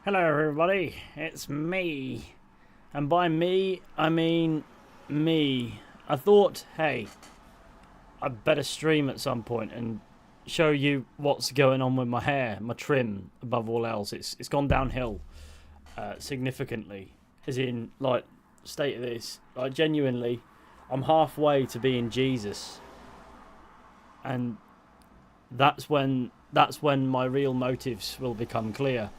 Hello everybody, it's me. And by me, I mean me. I thought, hey, I'd better stream at some point and show you what's going on with my hair, my trim, above all else. It's gone downhill significantly. As in, like, state of this, like, genuinely, I'm halfway to being Jesus. And that's when my real motives will become clear.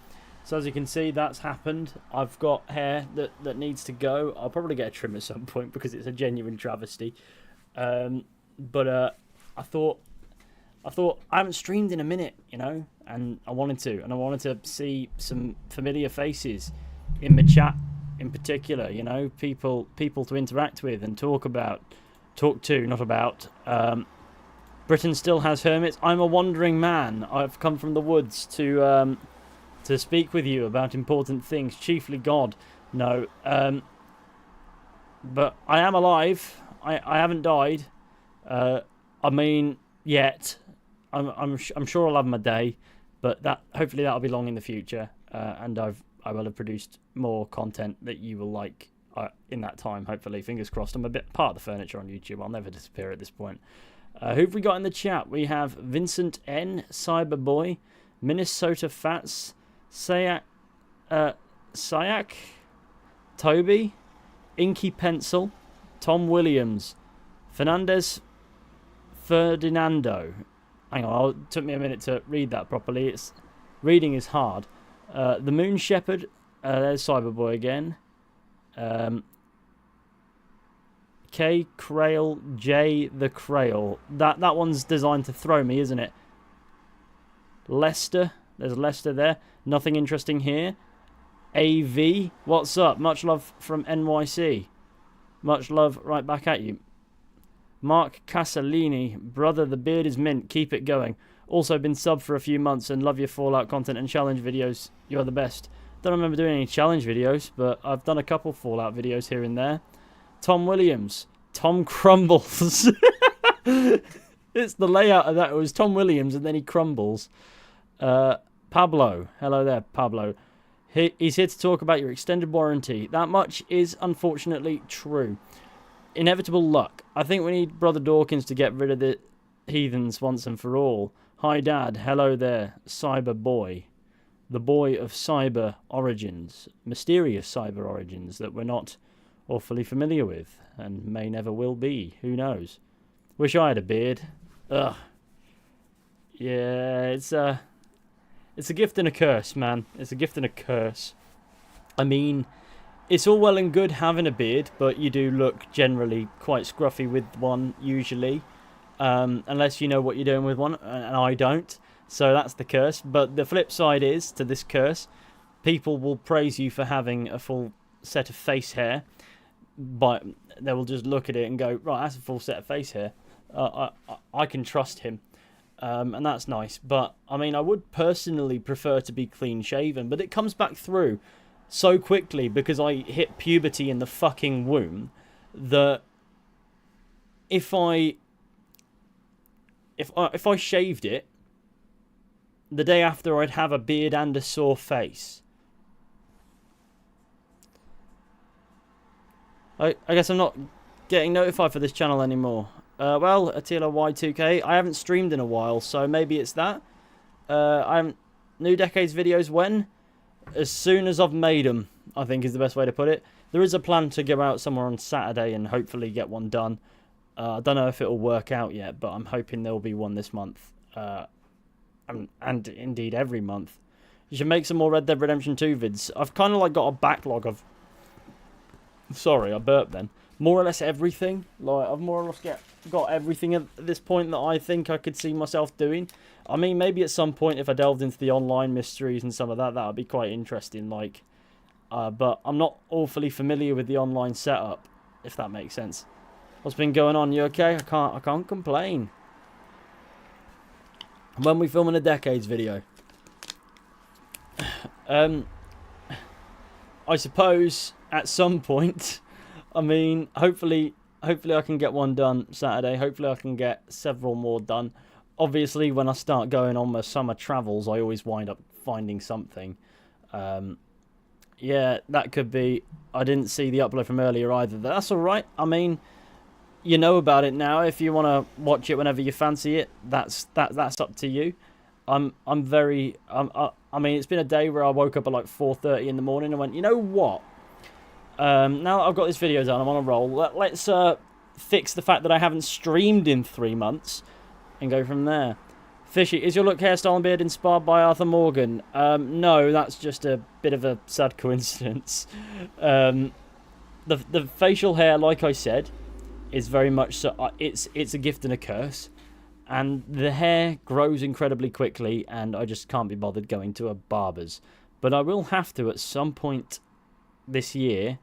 So as you can see, that's happened. I've got hair that needs to go. I'll probably get a trim at some point because it's a genuine travesty. But I thought I haven't streamed in a minute, you know, and I wanted to see some familiar faces in the chat, in particular, you know, people to interact with and talk to, not about. Britain still has hermits. I'm a wandering man. I've come from the woods to speak with you about important things, chiefly God. No, but I am alive. I haven't died. I mean, yet. I'm sure I'll have my day, but hopefully that'll be long in the future. And I will have produced more content that you will like in that time. Hopefully, fingers crossed. I'm a bit part of the furniture on YouTube. I'll never disappear at this point. Who have we got in the chat? We have Vincent N, Cyberboy, Minnesota Fats, Sayak, Toby, Inky Pencil, Tom Williams, Fernandez Ferdinando. Hang on, it took me a minute to read that properly. Reading is hard. The Moon Shepherd, there's Cyberboy again. K Crail, J the Crail. That one's designed to throw me, isn't it? Lester, there's Lester there. Nothing interesting here. AV, what's up? Much love from NYC. Much love right back at you. Mark Casalini, brother, the beard is mint. Keep it going. Also been subbed for a few months and love your Fallout content and challenge videos. You are the best. Don't remember doing any challenge videos, but I've done a couple Fallout videos here and there. Tom Williams, Tom Crumbles. It's the layout of that. It was Tom Williams and then he crumbles. Pablo, hello there, Pablo. He's here to talk about your extended warranty. That much is unfortunately true. Inevitable luck. I think we need Brother Dawkins to get rid of the heathens once and for all. Hi, Dad. Hello there, Cyber Boy. The boy of cyber origins. Mysterious cyber origins that we're not awfully familiar with and may never will be. Who knows? Wish I had a beard. Ugh. Yeah, it's a gift and a curse, man. It's a gift and a curse. I mean, it's all well and good having a beard, but you do look generally quite scruffy with one, usually. Unless you know what you're doing with one, and I don't. So that's the curse. But the flip side is, to this curse, people will praise you for having a full set of face hair. But they will just look at it and go, right, that's a full set of face hair. I can trust him. And that's nice. But, I mean, I would personally prefer to be clean shaven. But it comes back through so quickly because I hit puberty in the fucking womb that if I shaved it, the day after I'd have a beard and a sore face. I guess I'm not getting notified for this channel anymore. Well, Attila Y2K, I haven't streamed in a while, so maybe it's that. New Decades videos when? As soon as I've made them, I think is the best way to put it. There is a plan to go out somewhere on Saturday and hopefully get one done. I don't know if it'll work out yet, but I'm hoping there will be one this month. And indeed every month. You should make some more Red Dead Redemption 2 vids. I've kind of like got a backlog of... Sorry, I burped then. More or less everything. Like, I've more or less got everything at this point that I think I could see myself doing. I mean, maybe at some point if I delved into the online mysteries and some of that would be quite interesting. Like, but I'm not awfully familiar with the online setup, if that makes sense. What's been going on? You okay? I can't complain. When we filming a Decades video? I suppose at some point. I mean, hopefully I can get one done Saturday. Hopefully I can get several more done. Obviously, when I start going on my summer travels, I always wind up finding something. Yeah, that could be. I didn't see the upload from earlier either. That's all right. I mean, you know about it now. If you want to watch it whenever you fancy it, that's up to you. I'm very. I mean, it's been a day where I woke up at like 4:30 in the morning and went, you know what? Now that I've got this video done, I'm on a roll. Let's fix the fact that I haven't streamed in 3 months and go from there. Fishy, is your look, hairstyle, and beard inspired by Arthur Morgan? No, that's just a bit of a sad coincidence. The facial hair, like I said, is very much so. It's a gift and a curse, and the hair grows incredibly quickly, and I just can't be bothered going to a barber's. But I will have to at some point this year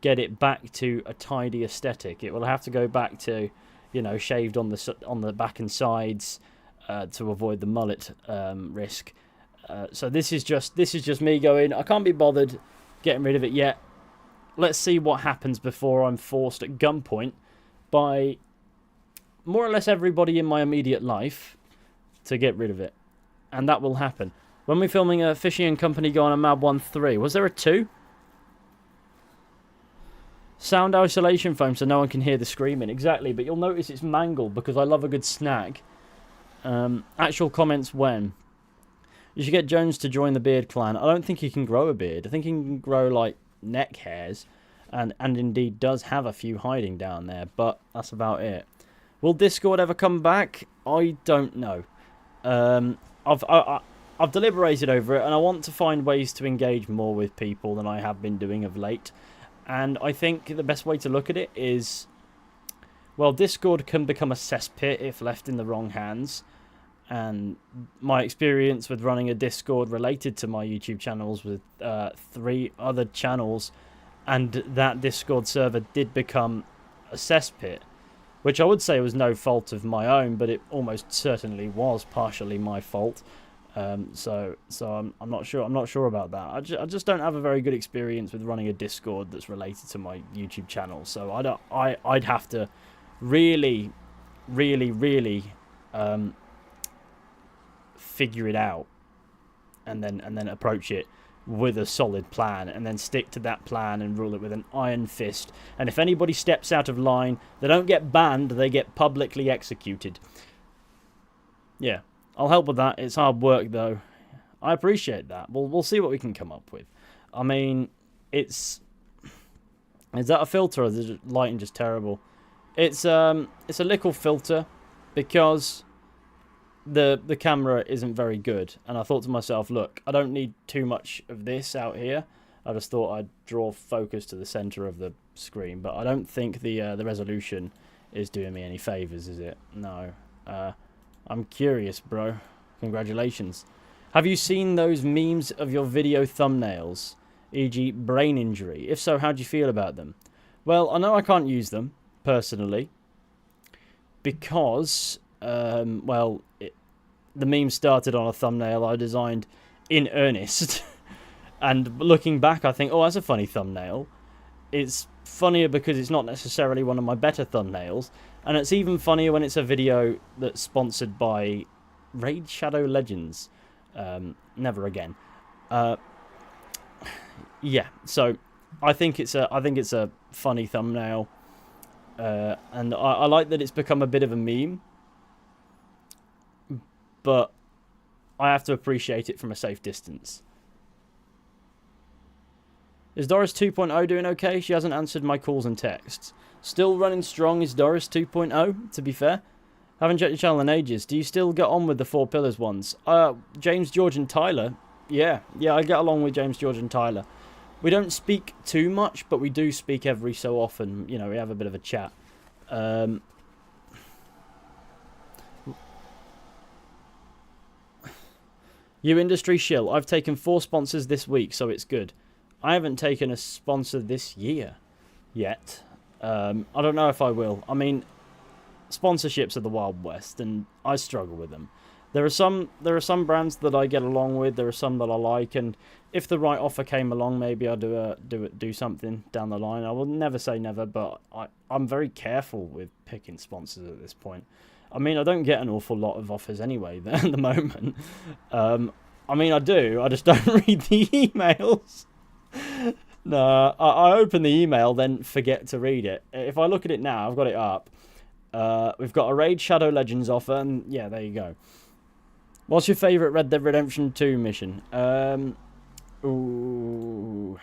get it back to a tidy aesthetic. It will have to go back to, you know, shaved on the back and sides. To avoid the mullet risk. So this is just me going, I can't be bothered getting rid of it yet. Let's see what happens before I'm forced at gunpoint by more or less everybody in my immediate life to get rid of it. And that will happen. When we're filming a Fizhy and Company Go on a Mad 1-3, was there a 2? Sound isolation foam so no one can hear the screaming. Exactly, but you'll notice it's mangled because I love a good snag. Actual comments when? You should get Jones to join the beard clan. I don't think he can grow a beard. I think he can grow like neck hairs, and indeed does have a few hiding down there, but that's about it. Will Discord ever come back? I don't know. I've deliberated over it, and I want to find ways to engage more with people than I have been doing of late. And I think the best way to look at it is, well, Discord can become a cesspit if left in the wrong hands. And my experience with running a Discord related to my YouTube channels with 3 other channels, and that Discord server did become a cesspit, which I would say was no fault of my own, but it almost certainly was partially my fault. So I'm not sure. I'm not sure about that. I just don't have a very good experience with running a Discord that's related to my YouTube channel. So I'd have to really figure it out, and then approach it with a solid plan, and then stick to that plan and rule it with an iron fist. And if anybody steps out of line, they don't get banned, they get publicly executed. Yeah, I'll help with that. It's hard work though. I appreciate that. We'll see what we can come up with. I mean, is that a filter, or is the lighting just terrible? It's a little filter because the camera isn't very good, and I thought to myself, look, I don't need too much of this out here. I just thought I'd draw focus to the center of the screen, but I don't think the resolution is doing me any favors, is it? No. I'm curious, bro. Congratulations. Have you seen those memes of your video thumbnails, e.g. brain injury? If so, how do you feel about them? Well, I know I can't use them personally because the meme started on a thumbnail I designed in earnest. And looking back, I think, oh, that's a funny thumbnail. It's funnier because it's not necessarily one of my better thumbnails. And it's even funnier when it's a video that's sponsored by Raid Shadow Legends. Never again. Yeah, so I think it's a funny thumbnail. And I like that it's become a bit of a meme. But I have to appreciate it from a safe distance. Is Doris 2.0 doing okay? She hasn't answered my calls and texts. Still running strong is Doris 2.0, to be fair. Haven't checked your channel in ages. Do you still get on with the 4 Pillars ones? James, George and Tyler. Yeah, I get along with James, George and Tyler. We don't speak too much, but we do speak every so often. You know, we have a bit of a chat. You industry shill. I've taken 4 sponsors this week, so it's good. I haven't taken a sponsor this year yet. I don't know if I will. I mean, sponsorships are the Wild West, and I struggle with them. There are some brands that I get along with. There are some that I like, and if the right offer came along, maybe I'll do something down the line. I will never say never, but I'm very careful with picking sponsors at this point. I mean, I don't get an awful lot of offers anyway at the moment. I mean, I do. I just don't read the emails. No, I open the email, then forget to read it. If I look at it now, I've got it up. We've got a Raid Shadow Legends offer, and yeah, there you go. What's your favourite Red Dead Redemption 2 mission? Ooh,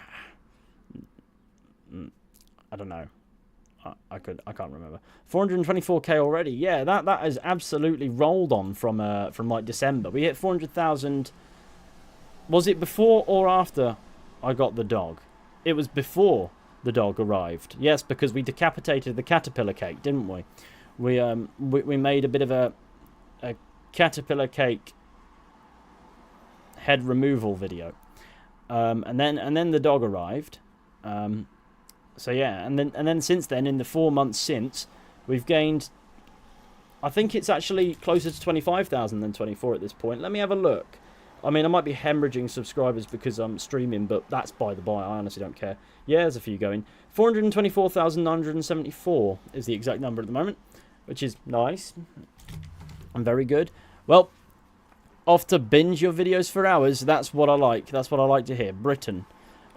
I don't know. I can't remember. 424k already. Yeah, that has absolutely rolled on from like December. We hit 400,000. Was it before or after I got the dog? It was before the dog arrived. Yes, because we decapitated the caterpillar cake, didn't we? We made a bit of a caterpillar cake head removal video, and then the dog arrived. So yeah, and then since then, in the 4 months since, we've gained. I think it's actually closer to 25,000 than 24 at this point. Let me have a look. I mean, I might be hemorrhaging subscribers because I'm streaming, but that's by the by. I honestly don't care. Yeah, there's a few going. 424,974 is the exact number at the moment, which is nice and very good. Well, off to binge your videos for hours. That's what I like. That's what I like to hear. Britain.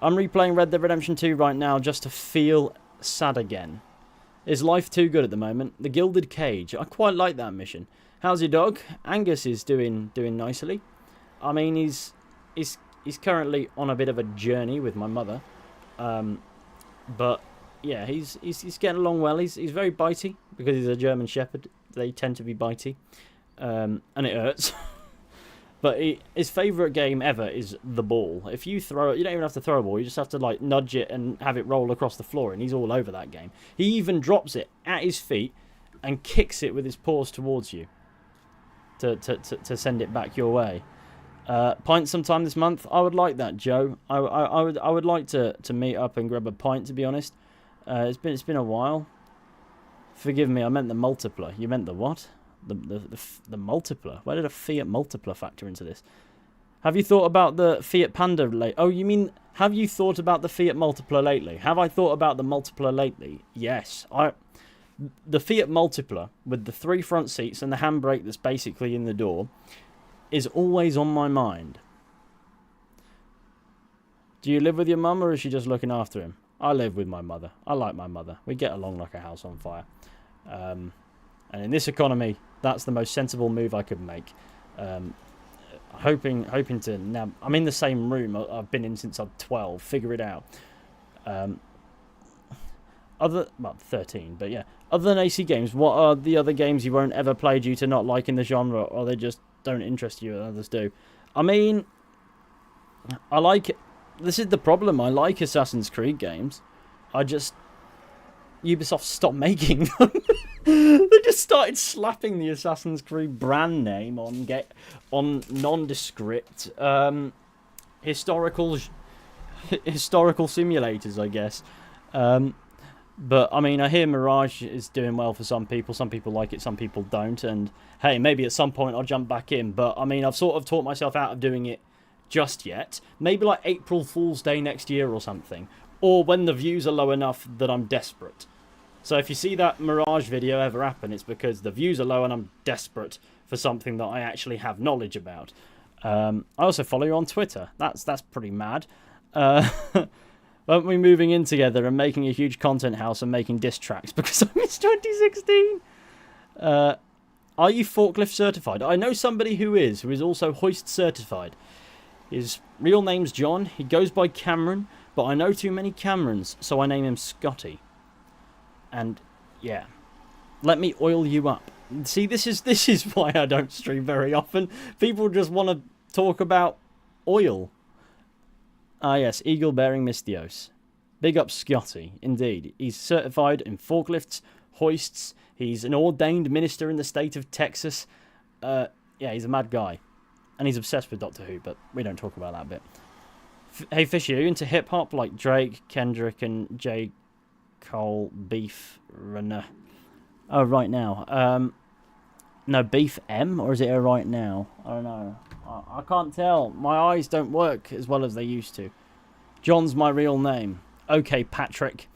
I'm replaying Red Dead Redemption 2 right now just to feel sad again. Is life too good at the moment? The Gilded Cage. I quite like that mission. How's your dog? Angus is doing nicely. I mean, he's currently on a bit of a journey with my mother, but yeah, he's getting along well. He's very bitey because he's a German Shepherd. They tend to be bitey, and it hurts. But his favourite game ever is the ball. If you throw it, you don't even have to throw a ball. You just have to like nudge it and have it roll across the floor, and he's all over that game. He even drops it at his feet and kicks it with his paws towards you to send it back your way. Pint sometime this month. I would like that, Joe. I would like to meet up and grab a pint. To be honest, it's been a while. Forgive me. I meant the multipler. You meant the what? The multipler. Where did a Fiat multipler factor into this? Have you thought about the Fiat Panda lately? Oh, you mean have you thought about the Fiat multipler lately? Have I thought about the multipler lately? Yes. The Fiat multipler with the 3 front seats and the handbrake that's basically in the door is always on my mind. Do you live with your mum or is she just looking after him? I live with my mother. I like my mother. We get along like a house on fire. And in this economy, that's the most sensible move I could make. Hoping to now. I'm in the same room I've been in since I'm 12. Figure it out. 13, but yeah. Other than AC games, what are the other games you won't ever play due to not liking the genre, or they just don't interest you and others do? I mean, I like it. This is the problem. I like Assassin's Creed games. Ubisoft stopped making them. They just started slapping the Assassin's Creed brand name on nondescript historical simulators, I guess. But I mean, I hear Mirage is doing well for some people. Some people like it, some people don't. And hey, maybe at some point I'll jump back in. But I mean, I've sort of taught myself out of doing it just yet. Maybe like April Fool's Day next year or something. Or when the views are low enough that I'm desperate. So if you see that Mirage video ever happen, it's because the views are low and I'm desperate for something that I actually have knowledge about. I also follow you on Twitter. That's pretty mad. Weren't we moving in together and making a huge content house and making diss tracks because I missed 2016? Are you forklift certified? I know somebody who is also hoist certified. His real name's John. He goes by Cameron, but I know too many Camerons, so I name him Scotty. And yeah, let me oil you up. See, this is why I don't stream very often. People just want to talk about oil. Ah yes, Eagle bearing Mystios. Big up Scotty, indeed. He's certified in forklifts, hoists. He's an ordained minister in the state of Texas. Yeah, he's a mad guy. And he's obsessed with Doctor Who, but we don't talk about that bit. Hey Fishy, are you into hip-hop like Drake, Kendrick and J. Cole, Beef, Renner? Oh, right now. No, Beef M, or is it a right now? I don't know. I can't tell. My eyes don't work as well as they used to. John's my real name. Okay, Patrick.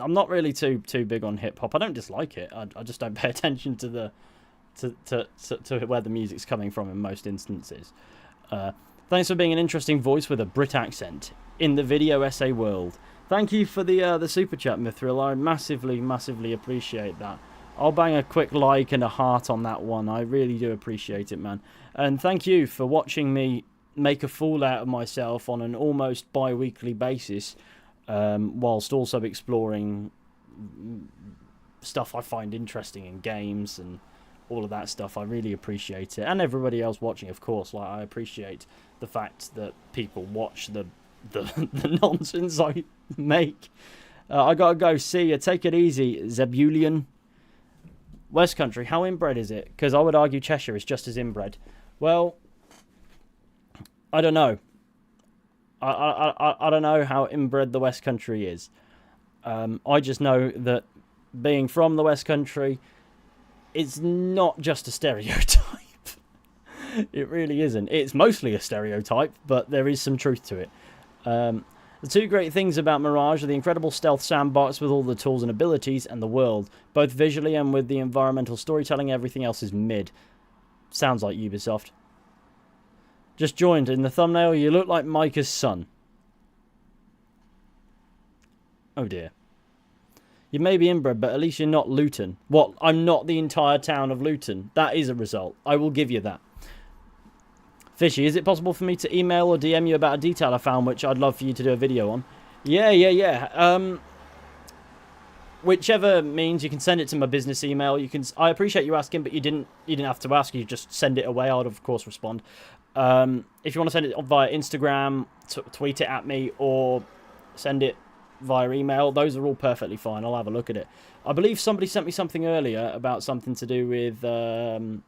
I'm not really too big on hip hop. I don't dislike it. I just don't pay attention to the to where the music's coming from in most instances. Thanks for being an interesting voice with a Brit accent in the video essay world. Thank you for the super chat, Mithril. I massively appreciate that. I'll bang a quick like and a heart on that one. I really do appreciate it, man. And thank you for watching me make a fool out of myself on an almost bi-weekly basis, whilst also exploring stuff I find interesting in games and all of that stuff. I really appreciate it. And everybody else watching, of course. Like, I appreciate the fact that people watch the nonsense I make. I gotta go. See you. Take it easy, Zebulian. West Country, how inbred is it? Because I would argue Cheshire is just as inbred. Well, I don't know. I don't know how inbred the West Country is. I just know that being from the West Country, it's not just a stereotype. It really isn't. It's mostly a stereotype, but there is some truth to it. The two great things about Mirage are the incredible stealth sandbox with all the tools and abilities, and the world. Both visually and with the environmental storytelling, everything else is mid. Sounds like Ubisoft. Just joined. In the thumbnail, you look like Micah's son. Oh dear. You may be inbred, but at least you're not Luton. What? I'm not the entire town of Luton. That is a result. I will give you that. Fishy, is it possible for me to email or DM you about a detail I found which I'd love for you to do a video on? Yeah. Whichever means, you can send it to my business email. You can. I appreciate you asking, but you didn't have to ask. You just send it away. I'd of course respond. If you want to send it via Instagram, tweet it at me, or send it via email, those are all perfectly fine. I'll have a look at it. I believe somebody sent me something earlier about something to do with a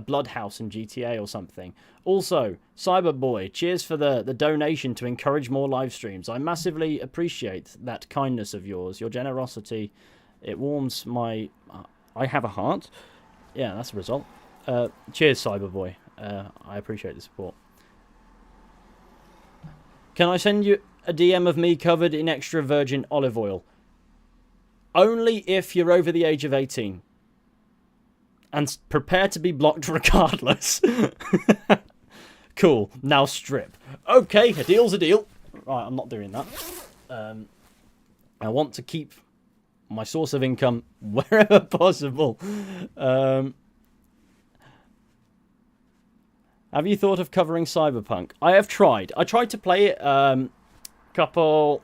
Bloodhouse in GTA or something. Also, Cyberboy, cheers for the donation to encourage more live streams. I massively appreciate that kindness of yours, your generosity. It warms my... I have a heart. Yeah, that's the result. Cheers, Cyberboy. I appreciate the support. Can I send you a DM of me covered in extra virgin olive oil? Only if you're over the age of 18. And prepare to be blocked regardless. Cool. Now strip. Okay, a deal's a deal. Right, I'm not doing that. I want to keep my source of income wherever possible. Have you thought of covering Cyberpunk? I have tried. I tried to play it couple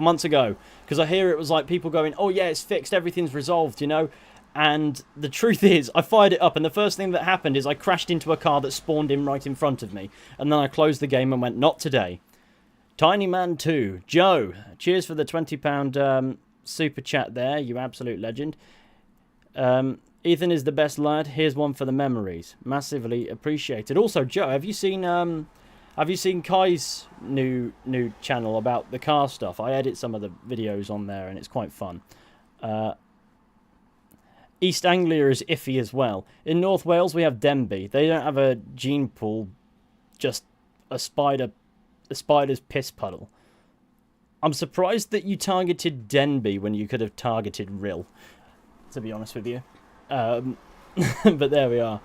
months ago, because I hear it was like people going, oh yeah, it's fixed, everything's resolved, you know. And the truth is, I fired it up, and the first thing that happened is I crashed into a car that spawned in right in front of me. And then I closed the game and went, not today. Tiny Man 2. Joe, cheers for the £20 super chat there, you absolute legend. Ethan is the best lad. Here's one for the memories. Massively appreciated. Also, Joe, have you seen Kai's new channel about the car stuff? I edit some of the videos on there, and it's quite fun. East Anglia is iffy as well. In North Wales, we have Denby. They don't have a gene pool, just a spider's piss puddle. I'm surprised that you targeted Denby when you could have targeted Rill, to be honest with you. But there we are.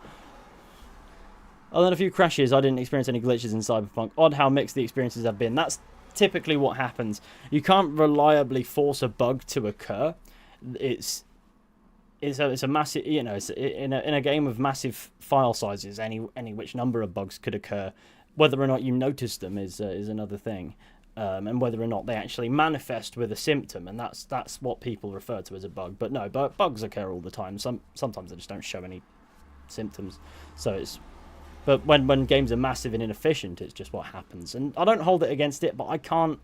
Other than a few crashes, I didn't experience any glitches in Cyberpunk. Odd how mixed the experiences have been. That's typically what happens. You can't reliably force a bug to occur. It's a massive, you know, it's in a game of massive file sizes, any which number of bugs could occur. Whether or not you notice them is another thing, and whether or not they actually manifest with a symptom, and that's what people refer to as a bug. But no, bugs occur all the time. Sometimes they just don't show any symptoms. But when games are massive and inefficient, it's just what happens. And I don't hold it against it, but I can't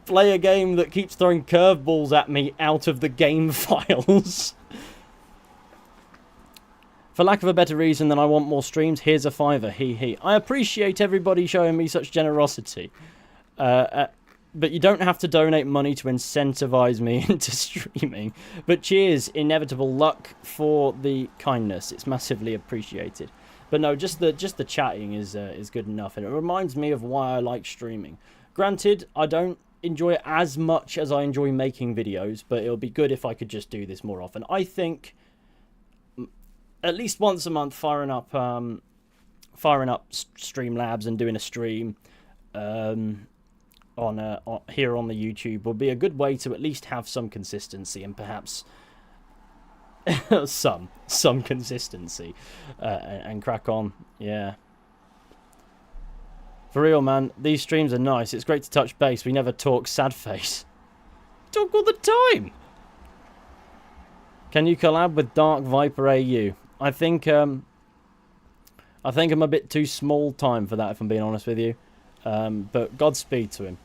play a game that keeps throwing curveballs at me out of the game files. For lack of a better reason than I want more streams, here's a £5. He. I appreciate everybody showing me such generosity. But you don't have to donate money to incentivize me into streaming. But cheers, inevitable luck for the kindness. It's massively appreciated. But no, just the chatting is good enough, and it reminds me of why I like streaming. Granted, I don't enjoy it as much as I enjoy making videos, but it would be good if I could just do this more often. I think at least once a month, firing up Streamlabs and doing a stream here on the YouTube would be a good way to at least have some consistency and perhaps some consistency and crack on. Yeah. For real, man, these streams are nice. It's great to touch base. We never talk sad face. We talk all the time. Can you collab with Dark Viper AU? I think I'm a bit too small time for that, if I'm being honest with you. But Godspeed to him.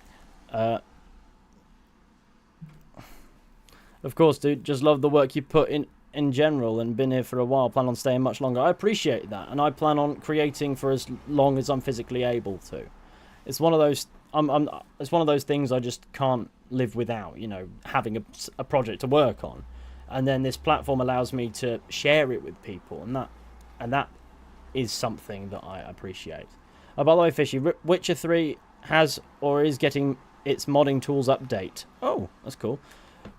Of course, dude. Just love the work you put in general, and been here for a while. Plan on staying much longer. I appreciate that, and I plan on creating for as long as I'm physically able to. It's one of those. It's one of those things I just can't live without. You know, having a project to work on, and then this platform allows me to share it with people, and that is something that I appreciate. Oh, by the way, Fishy, Witcher 3 has or is getting its modding tools update. Oh, that's cool.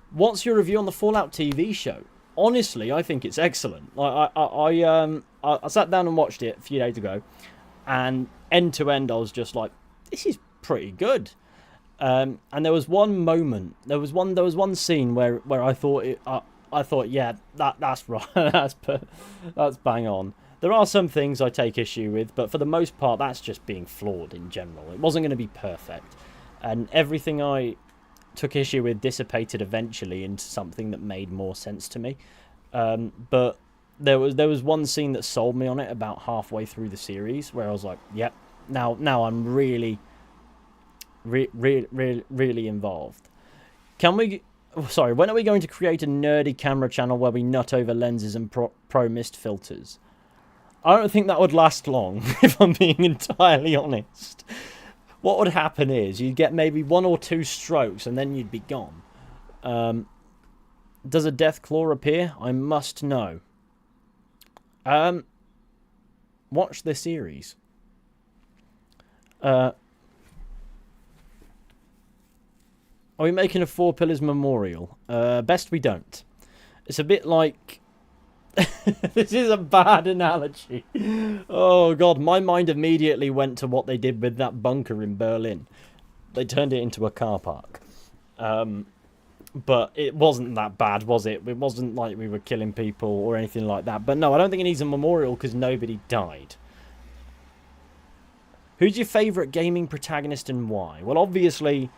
What's your review on the Fallout TV show? Honestly, I think it's excellent. Like, I sat down and watched it a few days ago, and end to end, I was just like, this is pretty good. And there was one moment, there was one scene where I thought yeah, that's right, that's bang on. There are some things I take issue with, but for the most part, that's just being flawed in general. It wasn't going to be perfect, and everything I took issue with dissipated eventually into something that made more sense to me. But there was one scene that sold me on it about halfway through the series, where I was like, yep, now I'm really involved. When are we going to create a nerdy camera channel where we nut over lenses and pro mist filters? I don't think that would last long, if I'm being entirely honest. What would happen is you'd get maybe 1 or 2 strokes and then you'd be gone. Does a death claw appear? I must know. Watch the series. Are we making a 4 Pillars memorial? Best we don't. It's a bit like... This is a bad analogy. Oh god, my mind immediately went to what they did with that bunker in Berlin. They turned it into a car park. But it wasn't that bad, was it? It wasn't like we were killing people or anything like that. But no, I don't think it needs a memorial because nobody died. Who's your favourite gaming protagonist and why? Well, obviously,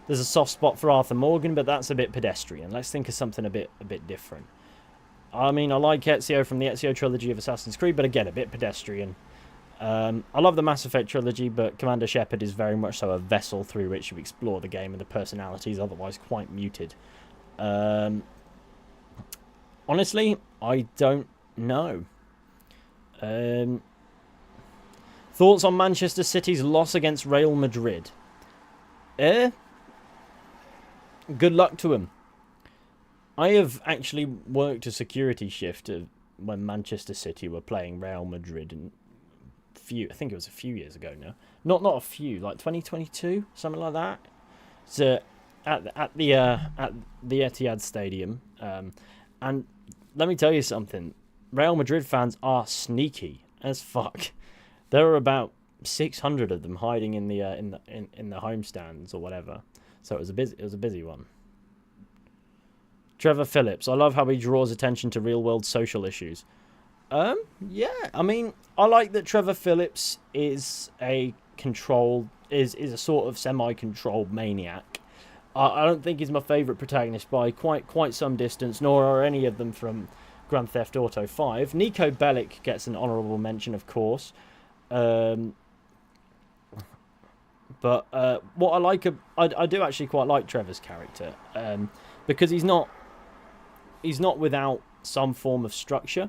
there's a soft spot for Arthur Morgan, but that's a bit pedestrian. Let's think of something a bit different. I mean, I like Ezio from the Ezio trilogy of Assassin's Creed, but again, a bit pedestrian. I love the Mass Effect trilogy, but Commander Shepard is very much so a vessel through which you explore the game, and the personality is otherwise quite muted. Honestly, I don't know. Thoughts on Manchester City's loss against Real Madrid? Good luck to him. I have actually worked a security shift when Manchester City were playing Real Madrid, and I think it was a few years ago now. Not a few, like 2022, something like that. So at the Etihad Stadium, and let me tell you something. Real Madrid fans are sneaky as fuck. There are about 600 of them hiding in the home stands or whatever. So it was a busy one. Trevor Phillips. I love how he draws attention to real-world social issues. Yeah, I mean, I like that Trevor Phillips is a sort of semi-controlled maniac. I don't think he's my favourite protagonist by quite some distance, nor are any of them from Grand Theft Auto 5. Nico Bellic gets an honourable mention, of course. But what I like, I do actually quite like Trevor's character, because he's not without some form of structure.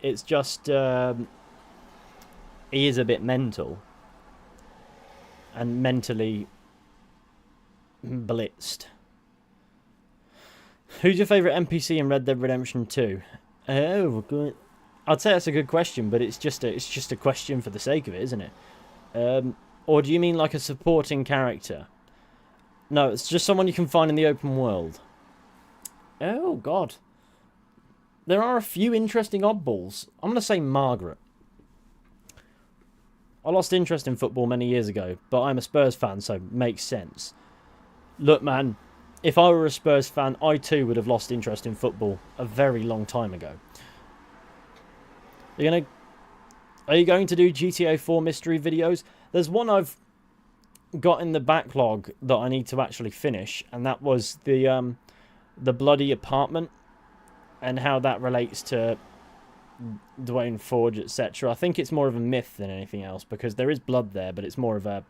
It's just he is a bit mental and mentally blitzed. Who's your favourite NPC in Red Dead Redemption 2? Oh, good. I'd say that's a good question, but it's just a question for the sake of it, isn't it? Or do you mean like a supporting character? No, it's just someone you can find in the open world. Oh, God. There are a few interesting oddballs. I'm going to say Margaret. I lost interest in football many years ago, but I'm a Spurs fan, so makes sense. Look, man, if I were a Spurs fan, I too would have lost interest in football a very long time ago. Are you going to do GTA 4 mystery videos? There's one I've got in the backlog that I need to actually finish, and that was the bloody apartment and how that relates to Dwayne Forge, etc. I think it's more of a myth than anything else because there is blood there, but it's more of a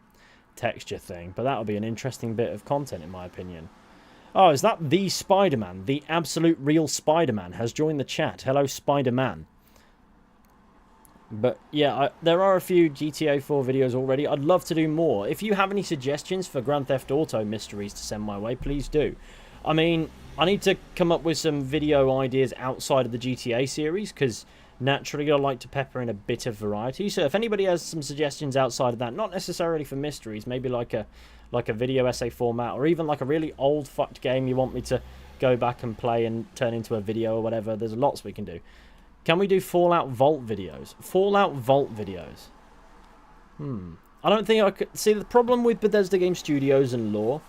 texture thing. But that'll be an interesting bit of content in my opinion. Oh, is that the Spider-Man? The absolute real Spider-Man has joined the chat. Hello, Spider-Man. But yeah, there are a few GTA 4 videos already. I'd love to do more. If you have any suggestions for Grand Theft Auto mysteries to send my way, please do. I mean, I need to come up with some video ideas outside of the GTA series, because naturally I like to pepper in a bit of variety. So if anybody has some suggestions outside of that, not necessarily for mysteries, maybe like a video essay format, or even like a really old fucked game you want me to go back and play and turn into a video or whatever, there's lots we can do. Can we do Fallout Vault videos? Fallout Vault videos. I don't think I could... See, the problem with Bethesda Game Studios and lore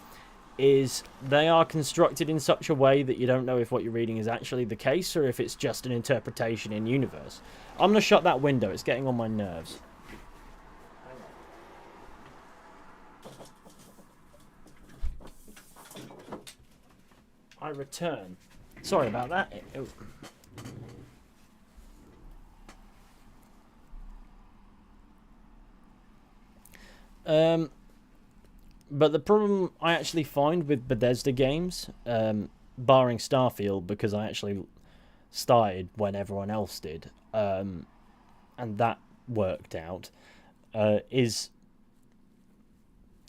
is they are constructed in such a way that you don't know if what you're reading is actually the case or if it's just an interpretation in universe. I'm going to shut that window. It's getting on my nerves. I return. Sorry about that. But the problem I actually find with Bethesda games, barring Starfield, because I actually started when everyone else did, and that worked out, is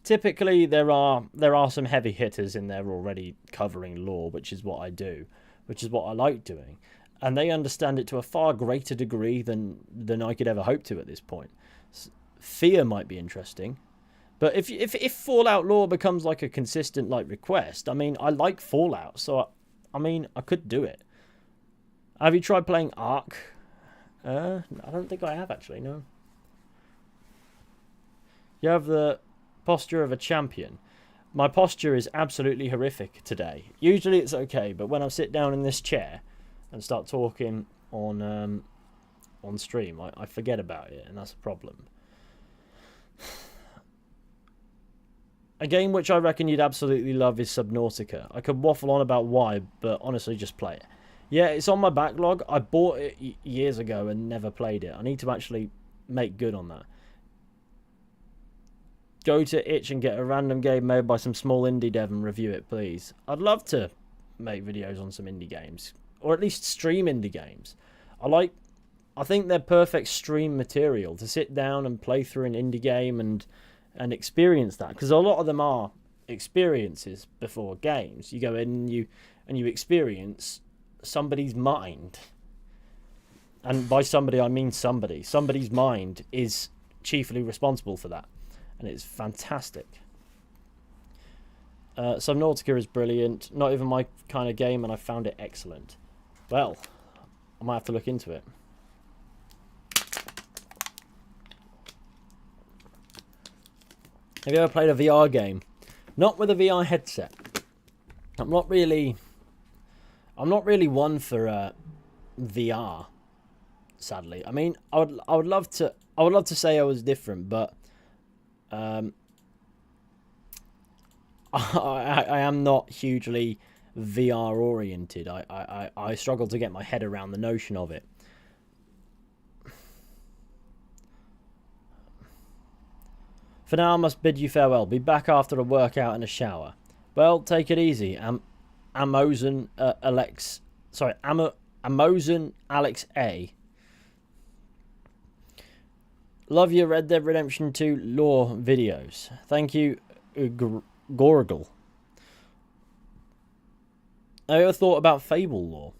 typically there are some heavy hitters in there already covering lore, which is what I do, which is what I like doing, and they understand it to a far greater degree than I could ever hope to at this point. Fear might be interesting. But if Fallout lore becomes like a consistent like request, I mean, I like Fallout, so I mean, I could do it. Have you tried playing Ark? I don't think I have actually, no. You have the posture of a champion. My posture is absolutely horrific today. Usually it's okay, but when I sit down in this chair and start talking on stream, I forget about it, and that's a problem. A game which I reckon you'd absolutely love is Subnautica. I could waffle on about why, but honestly, just play it. Yeah, it's on my backlog. I bought it years ago and never played it. I need to actually make good on that. Go to itch and get a random game made by some small indie dev and review it, please. I'd love to make videos on some indie games, or at least stream indie games. I think they're perfect stream material to sit down and play through an indie game and experience that, because a lot of them are experiences before games. You go in and you experience somebody's mind, and by somebody I mean somebody's mind is chiefly responsible for that, and it's fantastic. Subnautica is brilliant, not even my kind of game, and I found it excellent. Well, I might have to look into it. Have you ever played a VR game? Not with a VR headset. I'm not really one for VR. Sadly, I mean, I would love to say I was different, but I am not hugely VR oriented. I struggle to get my head around the notion of it. For now, I must bid you farewell. Be back after a workout and a shower. Well, take it easy. Amazon Alex A. Love your Red Dead Redemption 2 lore videos. Thank you, Gorgle. Have you ever thought about Fable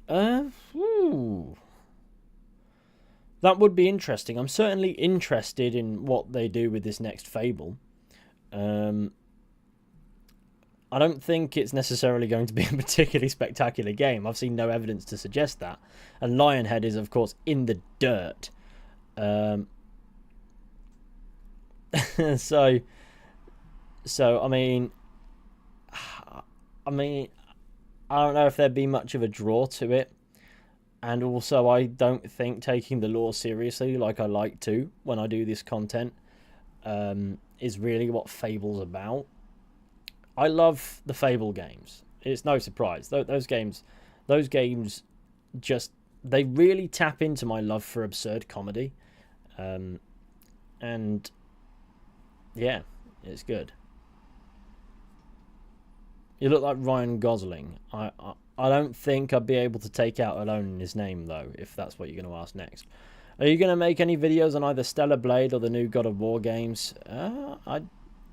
lore? That would be interesting. I'm certainly interested in what they do with this next Fable. I don't think it's necessarily going to be a particularly spectacular game. I've seen no evidence to suggest that. And Lionhead is, of course, in the dirt. So I mean, I don't know if there'd be much of a draw to it. And also, I don't think taking the lore seriously, like I like to when I do this content, is really what Fable's about. I love the Fable games. It's no surprise. Those games just, they really tap into my love for absurd comedy. And yeah, it's good. You look like Ryan Gosling. I don't think I'd be able to take out Alone in His Name, though, if that's what you're going to ask next. Are you going to make any videos on either Stellar Blade or the new God of War games? I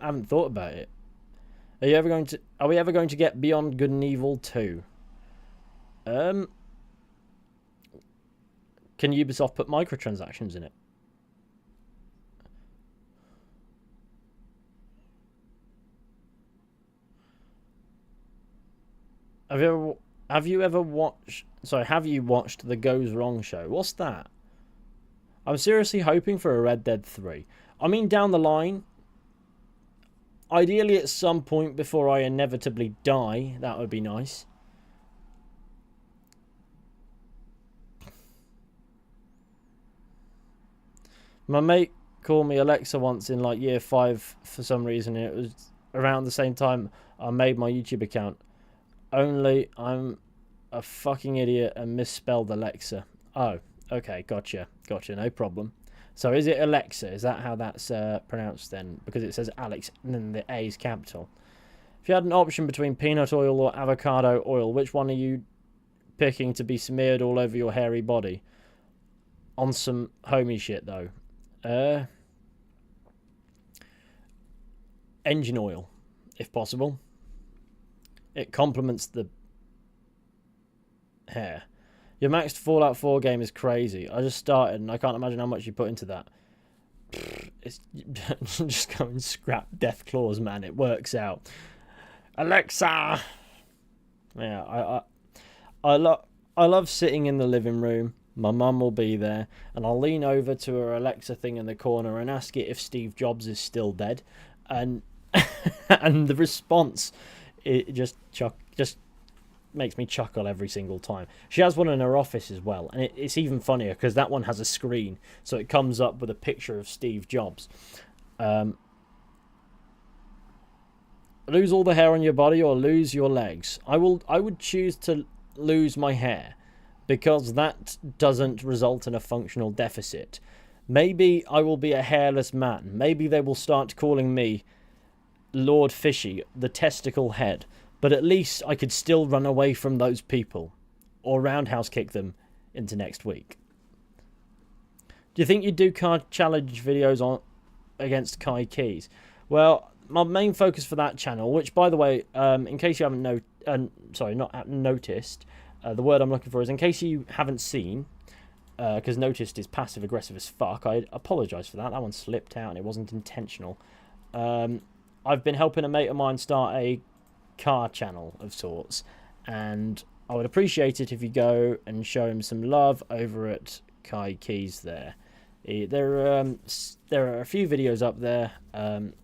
haven't thought about it. Are we ever going to get Beyond Good and Evil 2? Can Ubisoft put microtransactions in it? Have you ever watched the Goes Wrong show? What's that? I'm seriously hoping for a Red Dead 3. I mean, down the line, ideally at some point before I inevitably die, that would be nice. My mate called me Alexa once in like year 5 for some reason. It was around the same time I made my YouTube account. Only I'm a fucking idiot and misspelled Alexa. Oh, okay, gotcha, no problem. So is it Alexa? Is that how that's pronounced then? Because it says Alex and then the A is capital. If you had an option between peanut oil or avocado oil, which one are you picking to be smeared all over your hairy body? On some homie shit though. Engine oil, if possible. It complements the hair. Your maxed Fallout 4 game is crazy. I just started and I can't imagine how much you put into that. It's just go and scrap Death Claws, man. It works out. Alexa! Yeah, I love sitting in the living room. My mum will be there, and I'll lean over to her Alexa thing in the corner and ask it if Steve Jobs is still dead, and and the response, it just makes me chuckle every single time. She has one in her office as well, and it's even funnier because that one has a screen, so it comes up with a picture of Steve Jobs. Lose all the hair on your body or lose your legs. I would choose to lose my hair, because that doesn't result in a functional deficit. Maybe I will be a hairless man. Maybe they will start calling me Lord Fizhy, the testicle head. But at least I could still run away from those people, or roundhouse kick them into next week. Do you think you'd do card challenge videos against Kai Keys? Well, my main focus for that channel, which by the way, in case you haven't noticed, the word I'm looking for is in case you haven't seen, because noticed is passive aggressive as fuck. I apologise for that. That one slipped out and it wasn't intentional. I've been helping a mate of mine start a car channel of sorts, and I would appreciate it if you go and show him some love over at Kai Keys there. There are a few videos up there, and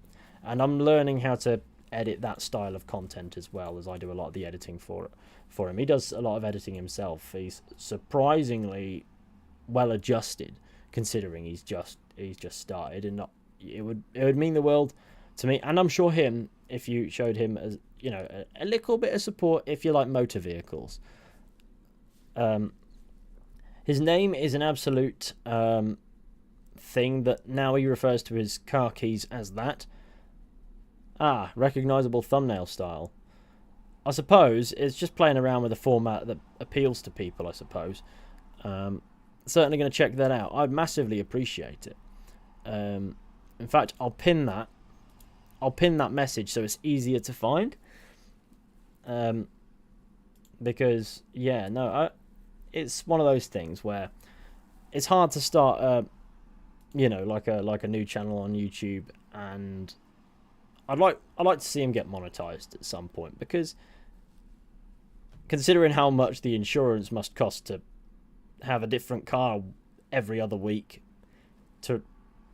I'm learning how to edit that style of content as well, as I do a lot of the editing for him. He does a lot of editing himself. He's surprisingly well adjusted, considering he's just started, and it would mean the world to me, and I'm sure him, if you showed him as a little bit of support if you like motor vehicles. His name is an absolute thing that now he refers to his car keys as that. Recognizable thumbnail style. I suppose it's just playing around with a format that appeals to people, I suppose. Certainly going to check that out. I'd massively appreciate it. In fact, I'll pin that message so it's easier to find. Because it's one of those things where it's hard to start like a new channel on YouTube, and I'd like to see him get monetized at some point, because considering how much the insurance must cost to have a different car every other week to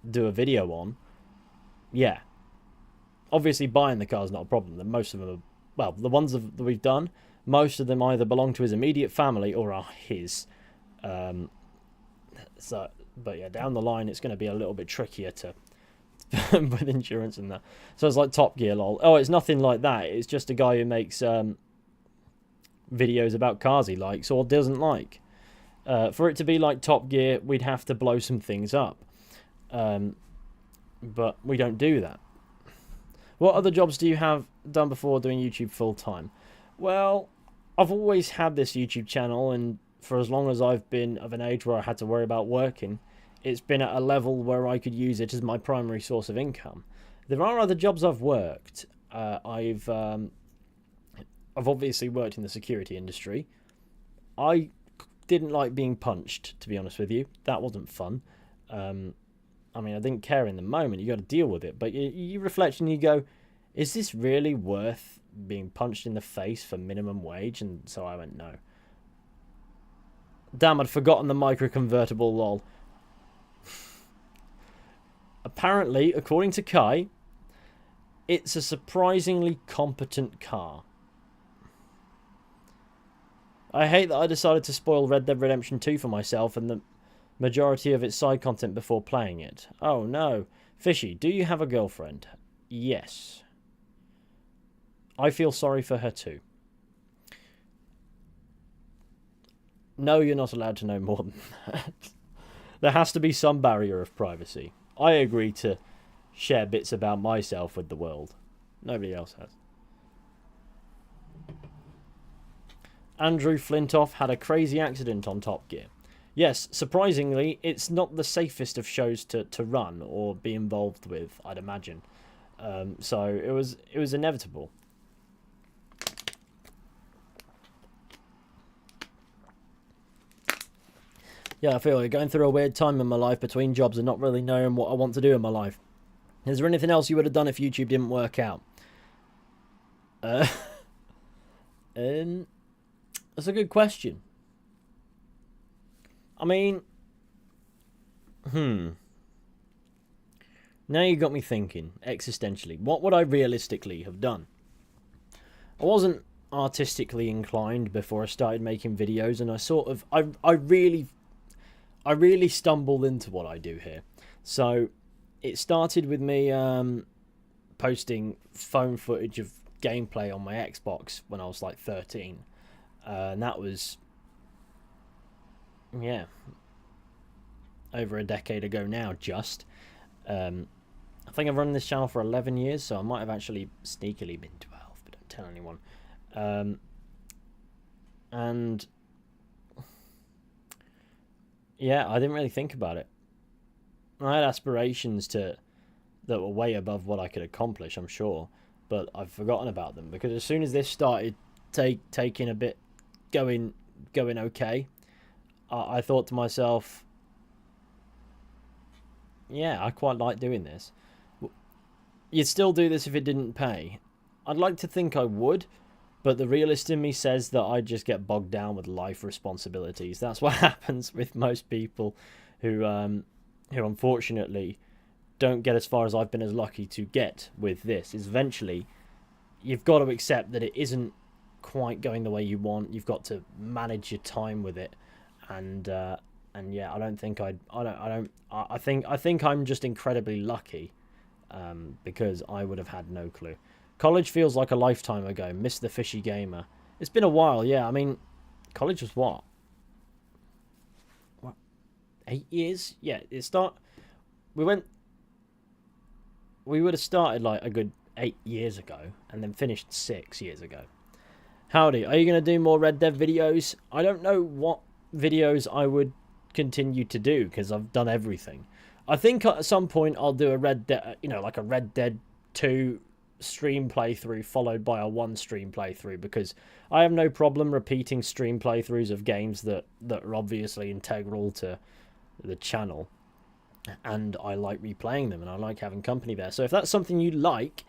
do a video on, yeah. Obviously, buying the car is not a problem. Most of them are, well, the ones that we've done, most of them either belong to his immediate family or are his. But yeah, down the line, it's going to be a little bit trickier to with insurance and that. So it's like Top Gear, lol. Oh, it's nothing like that. It's just a guy who makes videos about cars he likes or doesn't like. For it to be like Top Gear, we'd have to blow some things up. But we don't do that. What other jobs do you have done before doing YouTube full time? Well, I've always had this YouTube channel, and for as long as I've been of an age where I had to worry about working, it's been at a level where I could use it as my primary source of income. There are other jobs I've worked. I've obviously worked in the security industry. I didn't like being punched, to be honest with you. That wasn't fun. I mean, I didn't care in the moment. You got to deal with it. But you reflect and you go, is this really worth being punched in the face for minimum wage? And so I went, no. Damn, I'd forgotten the micro-convertible, lol. Apparently, according to Kai, it's a surprisingly competent car. I hate that I decided to spoil Red Dead Redemption 2 for myself and the majority of its side content before playing it. Oh no. Fizhy, do you have a girlfriend? Yes. I feel sorry for her too. No, you're not allowed to know more than that. There has to be some barrier of privacy. I agree to share bits about myself with the world. Nobody else has. Andrew Flintoff had a crazy accident on Top Gear. Yes, surprisingly, it's not the safest of shows to run or be involved with, I'd imagine. So it was inevitable. Yeah, I feel like going through a weird time in my life between jobs and not really knowing what I want to do in my life. Is there anything else you would have done if YouTube didn't work out? That's a good question. I mean, now you got me thinking existentially. What would I realistically have done? I wasn't artistically inclined before I started making videos, and I really stumbled into what I do here. So it started with me posting phone footage of gameplay on my Xbox when I was like 13, and that was, yeah, over a decade ago now. Just I think I've run this channel for 11 years, so I might have actually sneakily been 12, but don't tell anyone. And yeah, I didn't really think about it. I had aspirations that were way above what I could accomplish, I'm sure, but I've forgotten about them, because as soon as this started taking a bit, going okay, I thought to myself, yeah, I quite like doing this. You'd still do this if it didn't pay. I'd like to think I would, but the realist in me says that I just get bogged down with life responsibilities. That's what happens with most people who unfortunately don't get as far as I've been as lucky to get with this. Is eventually you've got to accept that it isn't quite going the way you want. You've got to manage your time with it, and yeah, I think I'm just incredibly lucky, because I would have had no clue. College feels like a lifetime ago. Miss the Fishy Gamer. It's been a while, yeah. I mean, college was what? 8 years? Yeah, we would have started like a good 8 years ago and then finished 6 years ago. Howdy, are you going to do more Red Dead videos? I don't know what videos I would continue to do, because I've done everything. I think at some point I'll do a Red Dead, like a Red Dead 2 stream playthrough followed by a 1 stream playthrough, because I have no problem repeating stream playthroughs of games that are obviously integral to the channel, and I like replaying them and I like having company there. So if that's something you like,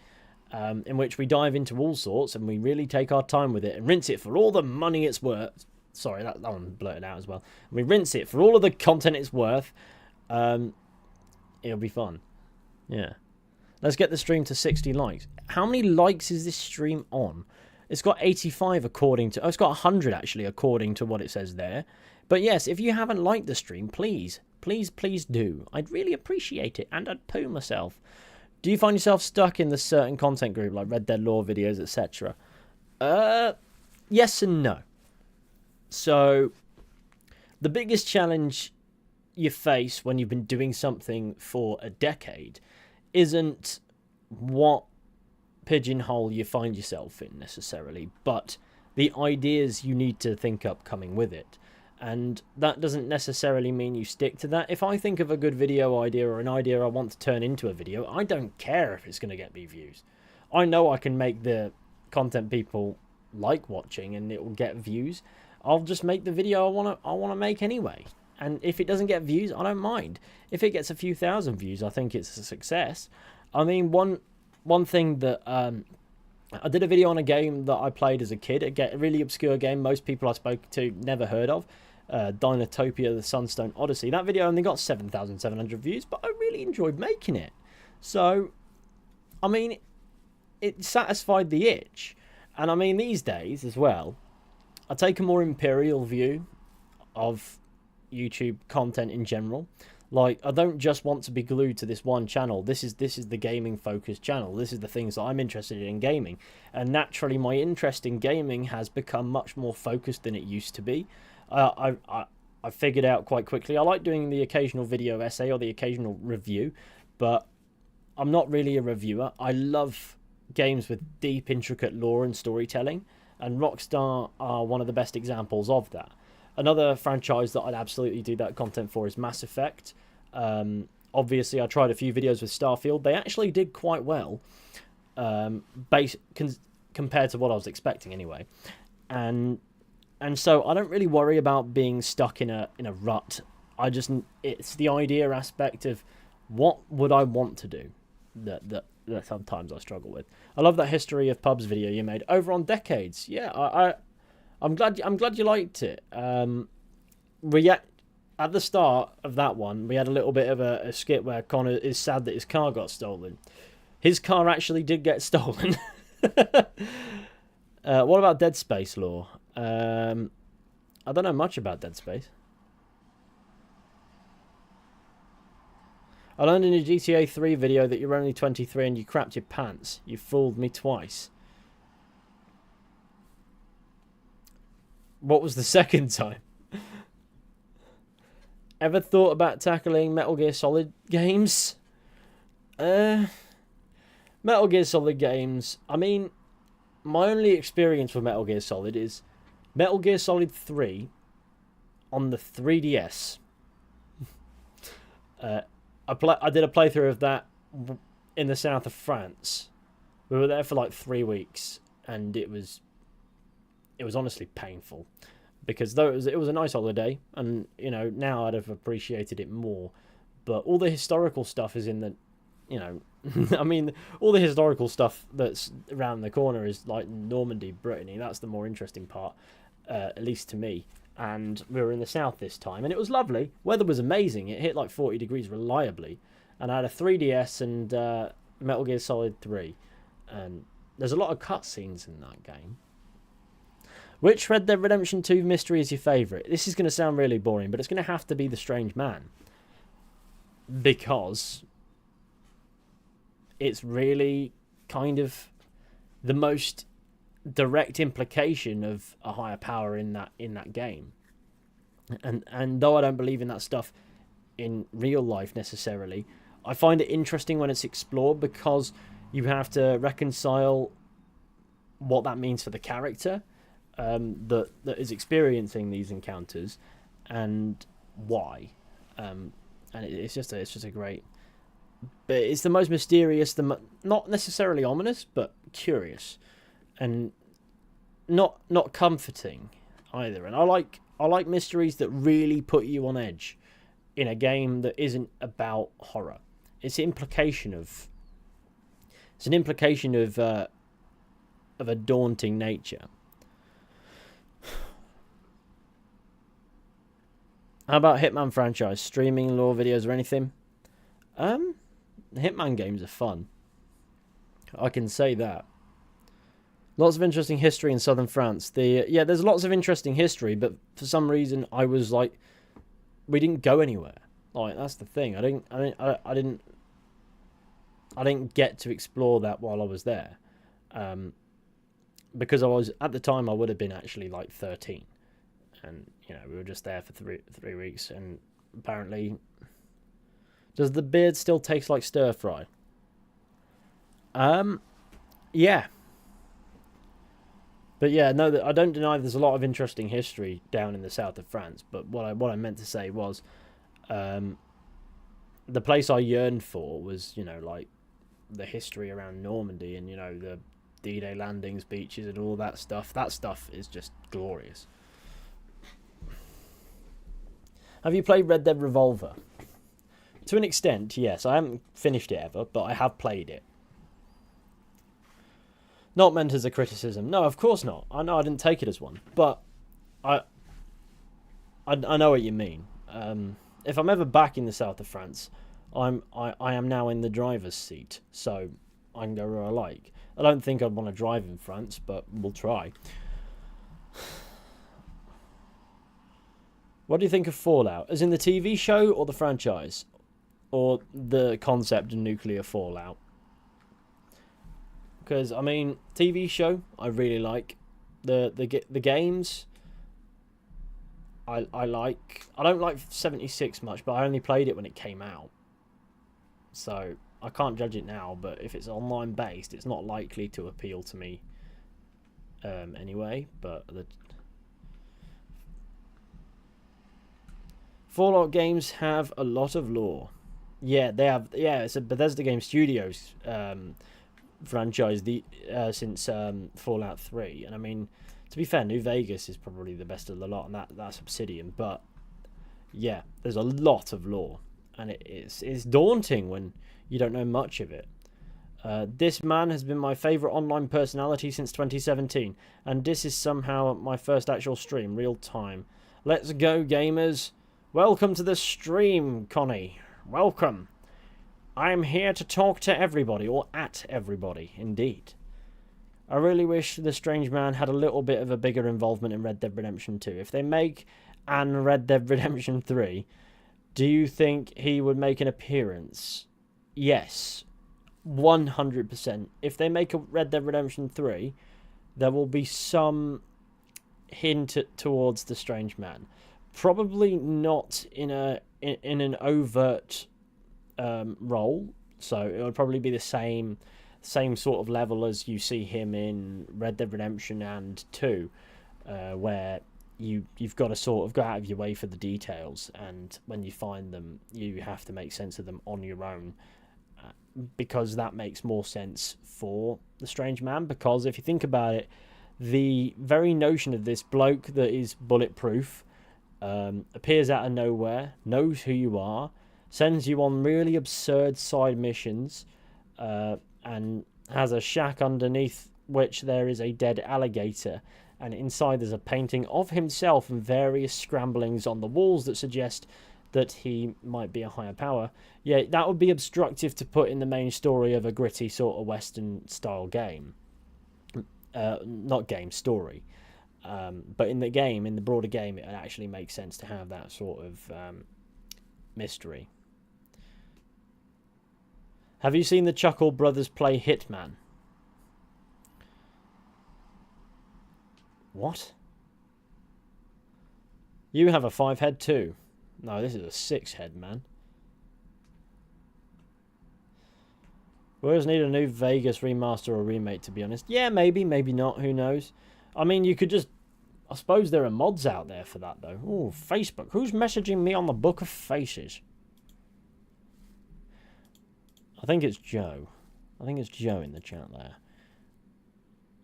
in which we dive into all sorts and we really take our time with it and rinse it for all the money it's worth. Sorry, that one blurted out as well. We rinse it for all of the content it's worth. It'll be fun. Yeah. Let's get the stream to 60 likes. How many likes is this stream on? It's got 85 according to... Oh, it's got 100 actually according to what it says there. But yes, if you haven't liked the stream, please do. I'd really appreciate it, and I'd poo myself. Do you find yourself stuck in the certain content group, like Red Dead Lore videos, etc.? Yes and no. So, the biggest challenge you face when you've been doing something for a decade isn't what pigeonhole you find yourself in necessarily, but the ideas you need to think up coming with it. And that doesn't necessarily mean you stick to that. If I think of a good video idea or an idea I want to turn into a video, I don't care if it's going to get me views. I know I can make the content people like watching and it will get views. I'll just make the video I want to make anyway. And if it doesn't get views, I don't mind. If it gets a few thousand views, I think it's a success. I mean, one thing that I did a video on a game that I played as a kid, a really obscure game most people I spoke to never heard of, Dinotopia: The Sunstone Odyssey. That video only got 7,700 views, but I really enjoyed making it. So, I mean, it satisfied the itch. And I mean, these days as well, I take a more imperial view of YouTube content in general. Like, I don't just want to be glued to this one channel. This is the gaming focused channel. This is the things that I'm interested in gaming. And naturally, my interest in gaming has become much more focused than it used to be. I figured out quite quickly. I like doing the occasional video essay or the occasional review, but I'm not really a reviewer. I love games with deep, intricate lore and storytelling, and Rockstar are one of the best examples of that. Another franchise that I'd absolutely do that content for is Mass Effect. Obviously, I tried a few videos with Starfield. They actually did quite well, compared to what I was expecting anyway. And so I don't really worry about being stuck in a rut. It's the idea aspect of what would I want to do that sometimes I struggle with. I love that history of pubs video you made over on Decades. Yeah, I'm glad you liked it. At the start of that one, we had a little bit of a skit where Connor is sad that his car got stolen. His car actually did get stolen. What about Dead Space lore? I don't know much about Dead Space. I learned in a GTA 3 video that you're only 23 and you crapped your pants. You fooled me twice. What was the second time? Ever thought about tackling Metal Gear Solid games? Metal Gear Solid games. I mean, my only experience with Metal Gear Solid is Metal Gear Solid 3 on the 3DS. I did a playthrough of that in the south of France. We were there for like 3 weeks, and it was honestly painful, because though it was a nice holiday, and you know, now I'd have appreciated it more, but all the historical stuff is in the, you know, I mean, all the historical stuff that's around the corner is like Normandy, Brittany. That's the more interesting part, at least to me. And we were in the south this time, and it was lovely. Weather was amazing. It hit like 40 degrees reliably, and I had a 3DS and Metal Gear Solid 3, and there's a lot of cutscenes in that game. Which Red Dead Redemption 2 mystery is your favourite? This is going to sound really boring, but it's going to have to be the Strange Man, because it's really kind of the most direct implication of a higher power in that game. And though I don't believe in that stuff in real life necessarily, I find it interesting when it's explored, because you have to reconcile what that means for the character that is experiencing these encounters, and why. And it's just a great. But it's the most mysterious, not necessarily ominous, but curious, and not comforting either. And I like mysteries that really put you on edge in a game that isn't about horror. It's the implication of It's an implication of a daunting nature. How about Hitman franchise? Streaming, lore videos, or anything? The Hitman games are fun. I can say that. Lots of interesting history in southern France. There's lots of interesting history, but for some reason I was like, we didn't go anywhere. Like, that's the thing. I didn't get to explore that while I was there, because I was, at the time, I would have been actually like 13, and we were just there for three weeks, and apparently, does the beard still taste like stir fry? Yeah. But yeah, no, I don't deny there's a lot of interesting history down in the south of France. But what I meant to say was, the place I yearned for was, like the history around Normandy and the D-Day landings, beaches, and all that stuff. That stuff is just glorious. Have you played Red Dead Revolver? To an extent, yes. I haven't finished it ever, but I have played it. Not meant as a criticism. No, of course not. I know I didn't take it as one, but I know what you mean. If I'm ever back in the south of France, I am now in the driver's seat, so I can go where I like. I don't think I'd want to drive in France, but we'll try. What do you think of Fallout? As in the TV show or the franchise? Or the concept of nuclear fallout? Because, I mean, TV show, I really like. The games, I like. I don't like 76 much, but I only played it when it came out. So, I can't judge it now, but if it's online based, it's not likely to appeal to me anyway. But the Fallout games have a lot of lore. Yeah, they have. Yeah, it's a Bethesda Game Studios franchise since Fallout 3, and I mean, to be fair, New Vegas is probably the best of the lot, and that's Obsidian. But yeah, there's a lot of lore, and it's daunting when you don't know much of it. This man has been my favourite online personality since 2017, and this is somehow my first actual stream, real time. Let's go, gamers! Welcome to the stream, Connie. Welcome. I'm here to talk to everybody, or at everybody, indeed. I really wish the Strange Man had a little bit of a bigger involvement in Red Dead Redemption 2. If they make an Red Dead Redemption 3, do you think he would make an appearance? Yes, 100%. If they make a Red Dead Redemption 3, there will be some hint towards the Strange Man. Probably not in an overt role, so it would probably be the same sort of level as you see him in Red Dead Redemption and 2, where you've got to sort of go out of your way for the details, and when you find them, you have to make sense of them on your own, because that makes more sense for the Strange Man. Because if you think about it, the very notion of this bloke that is bulletproof, appears out of nowhere, knows who you are, sends you on really absurd side missions, and has a shack underneath which there is a dead alligator, and inside there's a painting of himself and various scramblings on the walls that suggest that he might be a higher power. Yeah, that would be obstructive to put in the main story of a gritty sort of Western style game. Not game, story. But in the broader game, it actually makes sense to have that sort of mystery. Have you seen the Chuckle Brothers play Hitman? What? You have a 5-head too. No, this is a 6-head, man. We always need a new Vegas remaster or remake, to be honest. Yeah, maybe, maybe not, who knows. I mean, you could just... I suppose there are mods out there for that, though. Oh, Facebook. Who's messaging me on the Book of Faces? I think it's Joe. I think it's Joe in the chat there.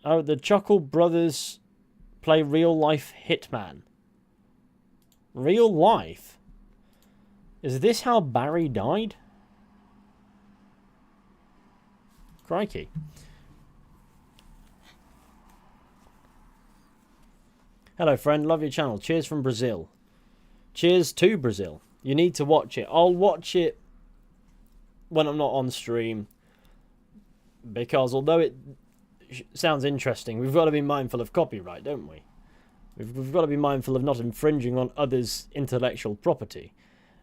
Oh, the Chuckle Brothers play real-life Hitman. Real life? Is this how Barry died? Crikey. Hello, friend. Love your channel. Cheers from Brazil. Cheers to Brazil. You need to watch it. I'll watch it when I'm not on stream, because although it sounds interesting, we've got to be mindful of copyright, don't we? We've got to be mindful of not infringing on others' intellectual property.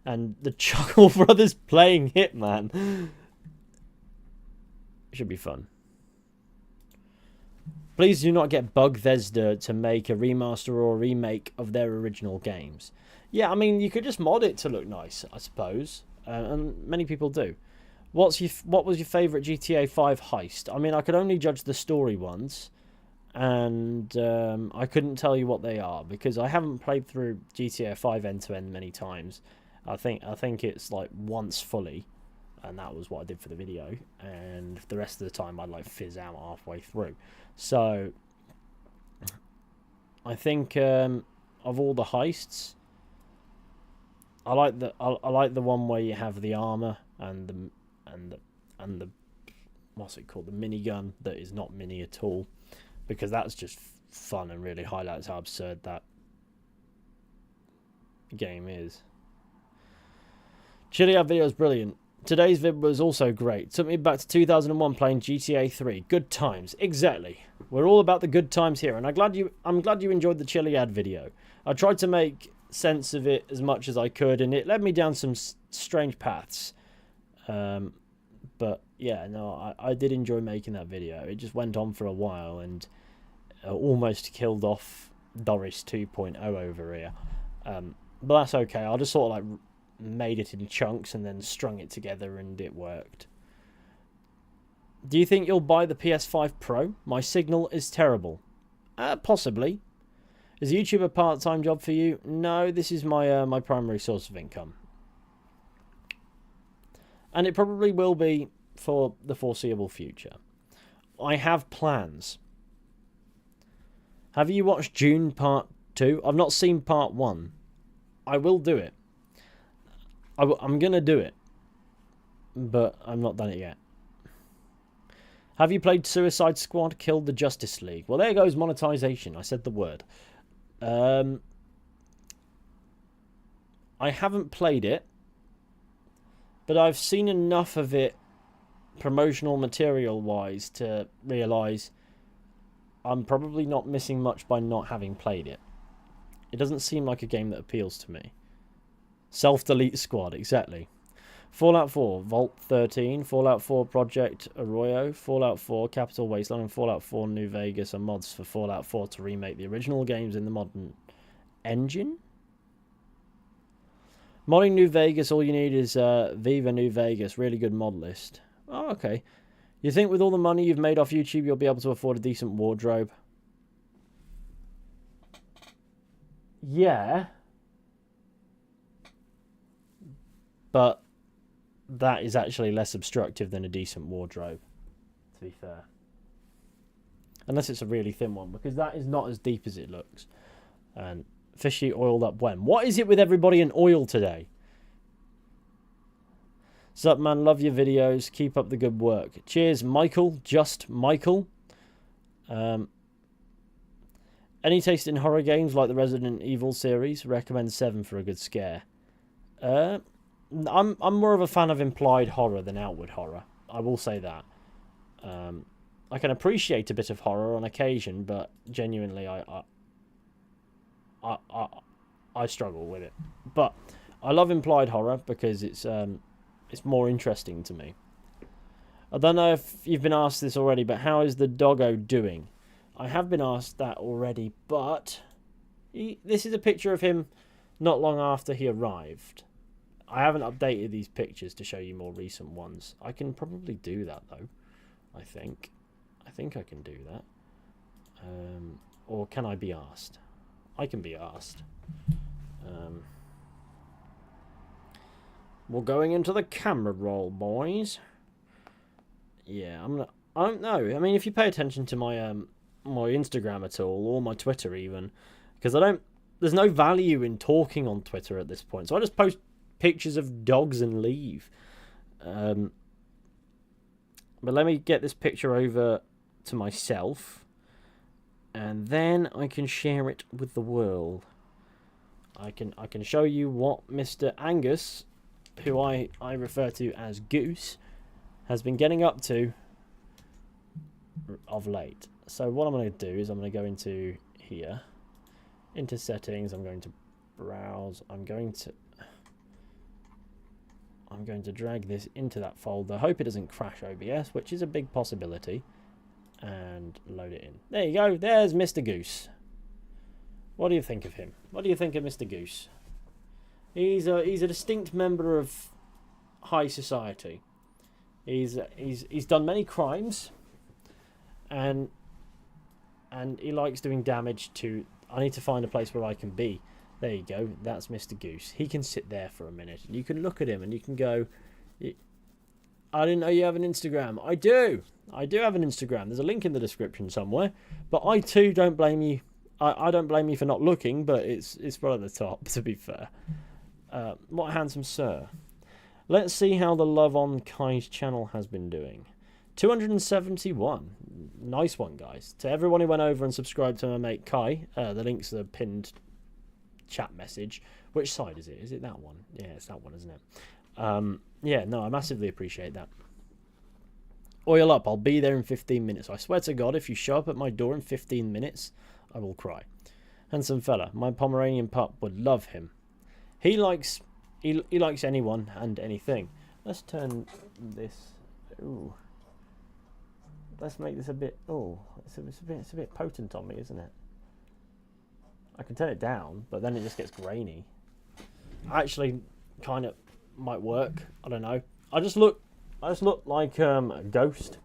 And the Chuckle Brothers playing Hitman should be fun. Please do not get Bethesda to make a remaster or a remake of their original games. Yeah, I mean, you could just mod it to look nice, I suppose. And many people do. What was your favourite GTA 5 heist? I mean, I could only judge the story ones. And I couldn't tell you what they are, because I haven't played through GTA 5 end-to-end many times. I think it's like once fully. And that was what I did for the video. And the rest of the time, I'd like fizz out halfway through. So, I think of all the heists, I like the one where you have the armor and the what's it called, the minigun that is not mini at all, because that's just fun and really highlights how absurd that game is. Chiliad video is brilliant. Today's vid was also great. Took me back to 2001 playing GTA 3. Good times. Exactly. We're all about the good times here, and I'm glad you enjoyed the Chiliad video. I tried to make sense of it as much as I could, and it led me down some strange paths. But yeah, no, I did enjoy making that video. It just went on for a while and almost killed off Doris 2.0 over here. But that's okay. I just sort of like made it in chunks and then strung it together, and it worked. Do you think you'll buy the PS5 Pro? My signal is terrible. Possibly. Is YouTube a part-time job for you? No, this is my my primary source of income. And it probably will be for the foreseeable future. I have plans. Have you watched June Part 2? I've not seen Part 1. I will do it. I'm going to do it. But I'm not done it yet. Have you played Suicide Squad? Killed the Justice League? Well, there goes monetization. I said the word. I haven't played it, but I've seen enough of it promotional material wise to realise I'm probably not missing much by not having played it. It doesn't seem like a game that appeals to me. Self-delete squad, exactly. Fallout 4, Vault 13, Fallout 4 Project Arroyo, Fallout 4 Capital Wasteland, and Fallout 4 New Vegas are mods for Fallout 4 to remake the original games in the modern engine? Modding New Vegas, all you need is Viva New Vegas, really good mod list. Oh, okay. You think with all the money you've made off YouTube, you'll be able to afford a decent wardrobe? Yeah. But that is actually less obstructive than a decent wardrobe, to be fair. Unless it's a really thin one, because that is not as deep as it looks. And Fizhy oiled up when? What is it with everybody in oil today? Sup, man? Love your videos. Keep up the good work. Cheers, Michael. Just Michael. Any taste in horror games like the Resident Evil series? Recommend 7 for a good scare. I'm more of a fan of implied horror than outward horror. I will say that. I can appreciate a bit of horror on occasion, but genuinely, I struggle with it. But I love implied horror because it's more interesting to me. I don't know if you've been asked this already, but how is the doggo doing? I have been asked that already, but this is a picture of him not long after he arrived. I haven't updated these pictures to show you more recent ones. I can probably do that, though. I think I can do that. Or can I be asked? I can be asked. We're going into the camera roll, boys. Yeah, I don't know. I mean, if you pay attention to my my Instagram at all, or my Twitter even, because there's no value in talking on Twitter at this point. So I just post pictures of dogs and leave. But let me get this picture over to myself, and then I can share it with the world. I can show you what Mr. Angus, who I refer to as Goose, has been getting up to of late. So what I'm going to do is I'm going to go into here, into settings. I'm going to browse. I'm going to drag this into that folder. Hope it doesn't crash OBS, which is a big possibility, and load it in. There you go. There's Mr. Goose. What do you think of him? What do you think of Mr. Goose? He's a distinct member of high society. He's done many crimes, and he likes doing damage to... I need to find a place where I can be. There you go. That's Mr. Goose. He can sit there for a minute, and you can look at him, and you can go, I didn't know you have an Instagram. I do. I do have an Instagram. There's a link in the description somewhere. But I too don't blame you. I don't blame you for not looking, but it's right at the top, to be fair. What a handsome sir. Let's see how the love on Kai's channel has been doing. 271. Nice one, guys. To everyone who went over and subscribed to my mate Kai, the link's the pinned chat message. Which side is it? Is it that one? Yeah, it's that one, isn't it? Yeah, no, I massively appreciate that. Oil up. I'll be there in 15 minutes. I swear to God, if you show up at my door in 15 minutes, I will cry. Handsome fella. My Pomeranian pup would love him. He likes anyone and anything. Let's turn this. Ooh. Let's make this a bit. Oh, it's a bit potent on me, isn't it? I can turn it down, but then it just gets grainy. Actually, kind of might work. I don't know. I just look like a ghost,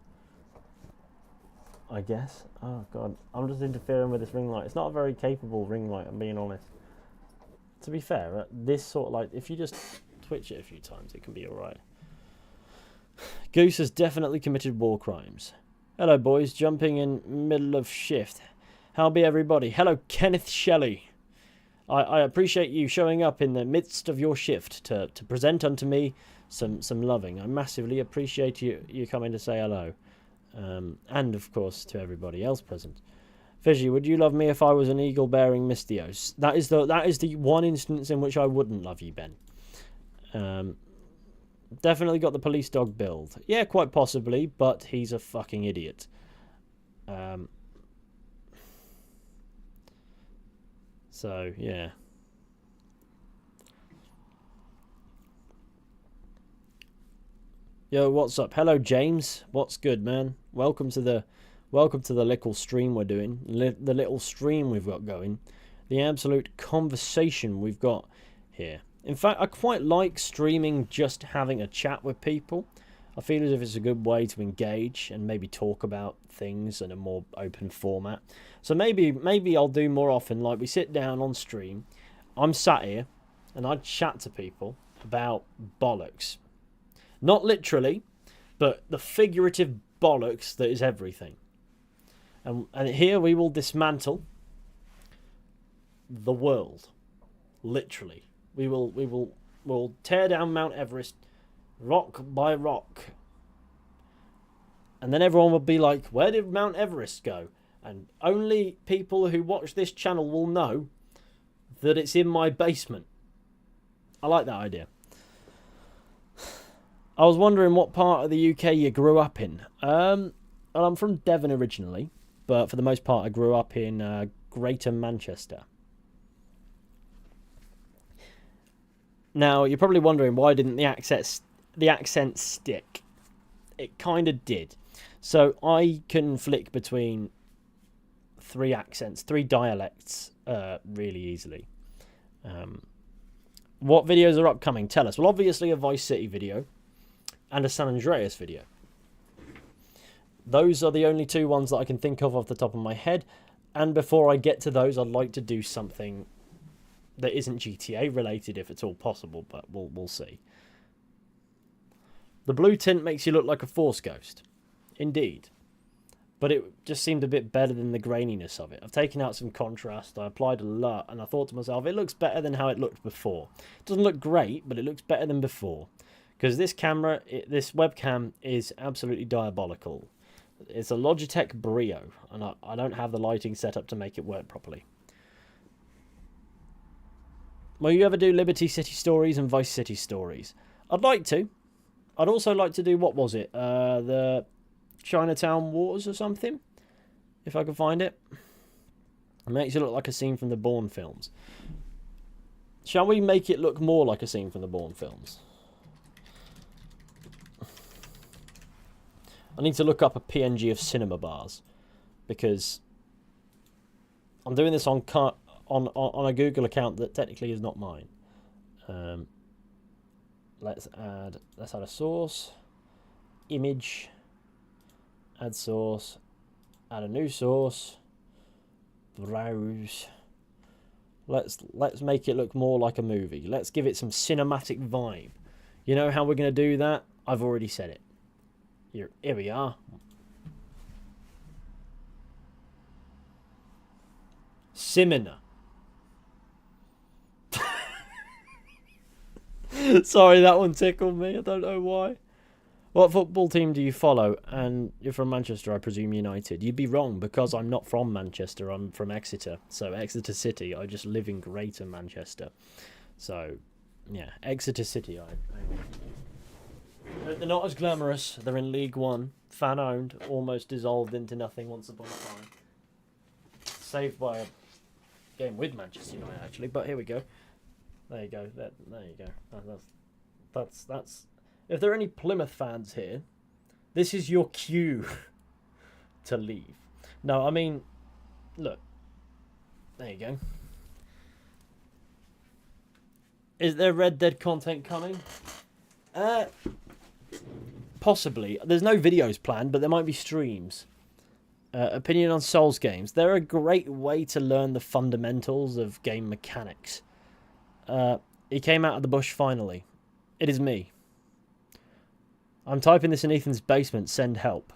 I guess. Oh God, I'm just interfering with this ring light. It's not a very capable ring light, I'm being honest. To be fair, this sort of light, if you just twitch it a few times, it can be alright. Goose has definitely committed war crimes. Hello boys, jumping in middle of shift. How be everybody? Hello Kenneth Shelley. I appreciate you showing up in the midst of your shift to present unto me some loving. I massively appreciate you coming to say hello. And of course to everybody else present. Fizhy, would you love me if I was an eagle bearing Mystios? That is the one instance in which I wouldn't love you, Ben. Definitely got the police dog build. Yeah, quite possibly, but he's a fucking idiot. So, yeah. Yo, what's up? Hello, James. What's good, man? Welcome to the little stream we're doing. The little stream we've got going. The absolute conversation we've got here. In fact, I quite like streaming, just having a chat with people. I feel as if it's a good way to engage and maybe talk about things in a more open format. So maybe I'll do more often, like we sit down on stream, I'm sat here, and I chat to people about bollocks. Not literally, but the figurative bollocks that is everything. And here we will dismantle the world. Literally. We'll tear down Mount Everest rock by rock. And then everyone will be like, where did Mount Everest go? And only people who watch this channel will know that it's in my basement. I like that idea. I was wondering what part of the UK you grew up in. Well, I'm from Devon originally, but for the most part I grew up in Greater Manchester. Now, you're probably wondering, why didn't the accent stick? It kind of did. So I can flick between three dialects really easily. What videos are upcoming? Tell us. Well, obviously a Vice City video and a San Andreas video. Those are the only two ones that I can think of off the top of my head. And before I get to those, I'd like to do something that isn't GTA related, if it's all possible, but we'll see. The blue tint makes you look like a Force ghost. Indeed. But it just seemed a bit better than the graininess of it. I've taken out some contrast, I applied a lot, and I thought to myself, it looks better than how it looked before. It doesn't look great, but it looks better than before. Because this camera, this webcam is absolutely diabolical. It's a Logitech Brio, and I don't have the lighting set up to make it work properly. Will you ever do Liberty City stories and Vice City stories? I'd like to. I'd also like to do, what was it? The Chinatown Wars or something? If I can find it. It makes it look like a scene from the Bourne films. Shall we make it look more like a scene from the Bourne films? I need to look up a PNG of cinema bars. Because I'm doing this on a Google account that technically is not mine. Let's add a source, image, add source, add a new source, browse. Let's make it look more like a movie. Let's give it some cinematic vibe. You know how we're going to do that? I've already said it. Here we are. Simina. Sorry, that one tickled me. I don't know why. What football team do you follow? And you're from Manchester, I presume United. You'd be wrong, because I'm not from Manchester. I'm from Exeter. So, Exeter City. I just live in Greater Manchester. So, yeah. Exeter City. They're not as glamorous. They're in League One. Fan-owned. Almost dissolved into nothing once upon a time. Saved by a game with Manchester United, actually. But here we go. There you go. There you go. That's. If there are any Plymouth fans here, this is your cue to leave. No, I mean, look. There you go. Is there Red Dead content coming? Possibly. There's no videos planned, but there might be streams. Opinion on Souls games. They're a great way to learn the fundamentals of game mechanics. He came out of the bush finally. It is me. I'm typing this in Ethan's basement. Send help.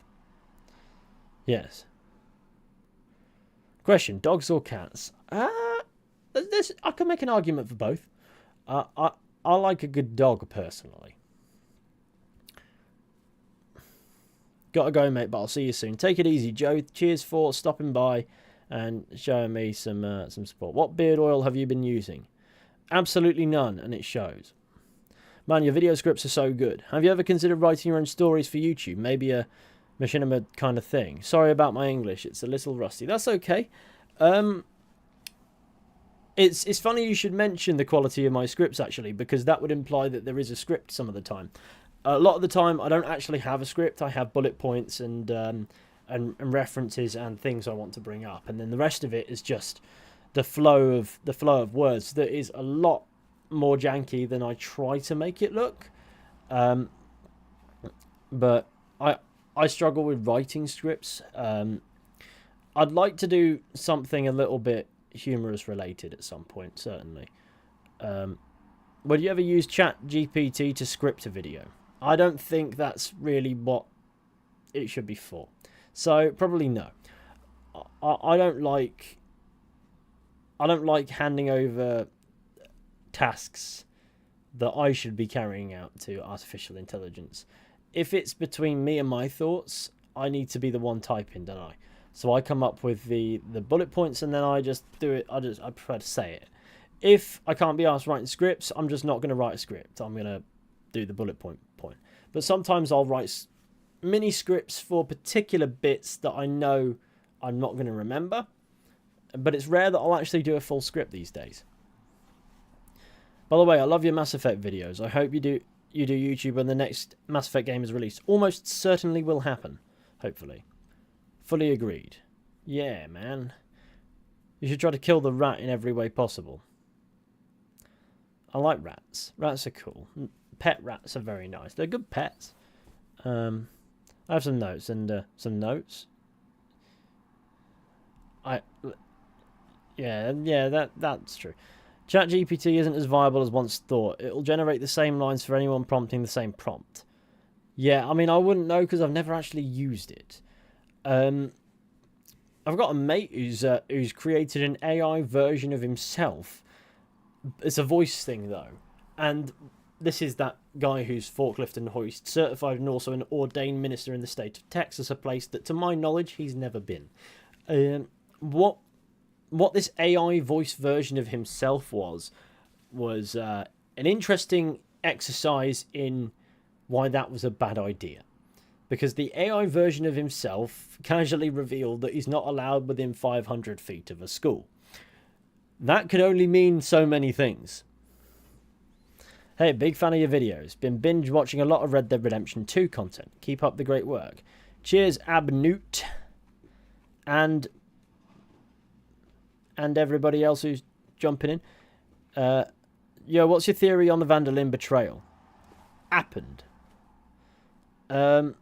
Yes. Question: dogs or cats? I can make an argument for both. I like a good dog personally. Gotta go, mate, but I'll see you soon. Take it easy, Joe. Cheers for stopping by and showing me some support. What beard oil have you been using? Absolutely none, and it shows. Man, your video scripts are so good. Have you ever considered writing your own stories for YouTube? Maybe a machinima kind of thing. Sorry about my English. It's a little rusty. That's okay. It's funny you should mention the quality of my scripts, actually, because that would imply that there is a script some of the time. A lot of the time, I don't actually have a script. I have bullet points and references and things I want to bring up, and then the rest of it is just the flow of words that is a lot more janky than I try to make it look. But I struggle with writing scripts. I'd like to do something a little bit humorous related at some point, certainly. Would you ever use ChatGPT to script a video? I don't think that's really what it should be for. So probably no. I don't like handing over tasks that I should be carrying out to artificial intelligence. If it's between me and my thoughts, I need to be the one typing, don't I? So I come up with the bullet points and then I just do it. I prefer to say it. If I can't be asked writing scripts, I'm just not going to write a script. I'm going to do the bullet point. But sometimes I'll write mini scripts for particular bits that I know I'm not going to remember. But it's rare that I'll actually do a full script these days. By the way, I love your Mass Effect videos. I hope you do YouTube when the next Mass Effect game is released. Almost certainly will happen, hopefully. Fully agreed. Yeah, man. You should try to kill the rat in every way possible. I like rats. Rats are cool. Pet rats are very nice. They're good pets. I have some notes and some notes. That's true. ChatGPT isn't as viable as once thought. It'll generate the same lines for anyone prompting the same prompt. Yeah, I mean, I wouldn't know because I've never actually used it. I've got a mate who's created an AI version of himself. It's a voice thing, though. And this is that guy who's forklift and hoist certified and also an ordained minister in the state of Texas, a place that, to my knowledge, he's never been. What this AI voice version of himself was an interesting exercise in why that was a bad idea. Because the AI version of himself casually revealed that he's not allowed within 500 feet of a school. That could only mean so many things. Hey, big fan of your videos. Been binge watching a lot of Red Dead Redemption 2 content. Keep up the great work. Cheers, Abnute. And everybody else who's jumping in. Yo, what's your theory on the Vandalin betrayal? Happened. I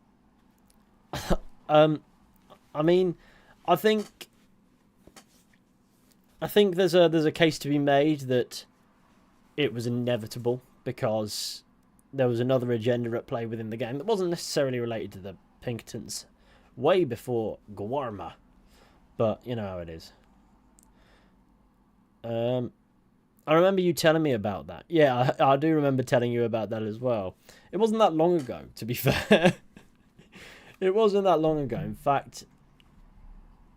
mean, I think there's a case to be made that it was inevitable because there was another agenda at play within the game that wasn't necessarily related to the Pinkertons way before Guarma. But you know how it is. I remember you telling me about that. Yeah, I do remember telling you about that as well. It wasn't that long ago, to be fair. It wasn't that long ago. In fact,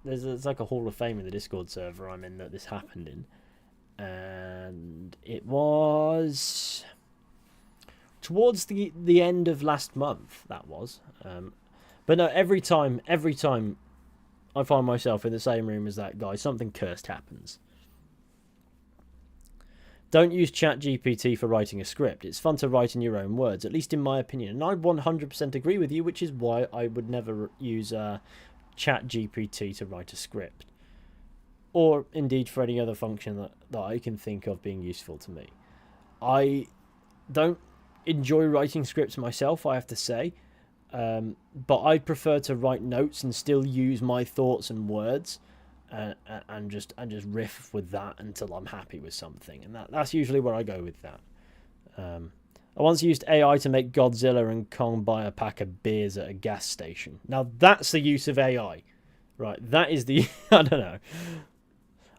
there's like a Hall of Fame in the Discord server I'm in that this happened in. And it was towards the end of last month, that was. But no, every time I find myself in the same room as that guy, something cursed happens. Don't use ChatGPT for writing a script. It's fun to write in your own words, at least in my opinion. And I 100% agree with you, which is why I would never use ChatGPT to write a script. Or indeed for any other function that I can think of being useful to me. I don't enjoy writing scripts myself, I have to say. But I prefer to write notes and still use my thoughts and words. And just riff with that until I'm happy with something, and that's usually where I go with that. I once used AI to make Godzilla and Kong buy a pack of beers at a gas station. Now that's the use of AI, right? That is the I don't know.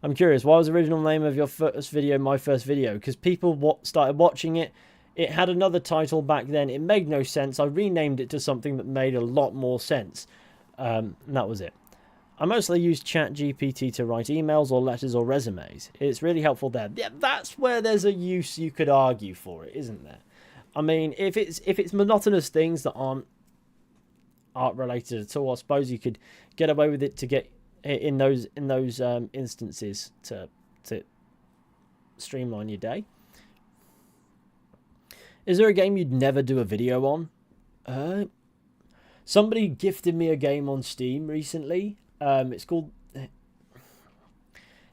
I'm curious. Why was the original name of your first video my first video? Because people started watching it. It had another title back then. It made no sense. I renamed it to something that made a lot more sense. And that was it. I mostly use ChatGPT to write emails or letters or resumes. It's really helpful there. Yeah, that's where there's a use you could argue for it, isn't there? I mean, if it's monotonous things that aren't art related at all, I suppose you could get away with it to get in those instances to streamline your day. Is there a game you'd never do a video on? Somebody gifted me a game on Steam recently. It's called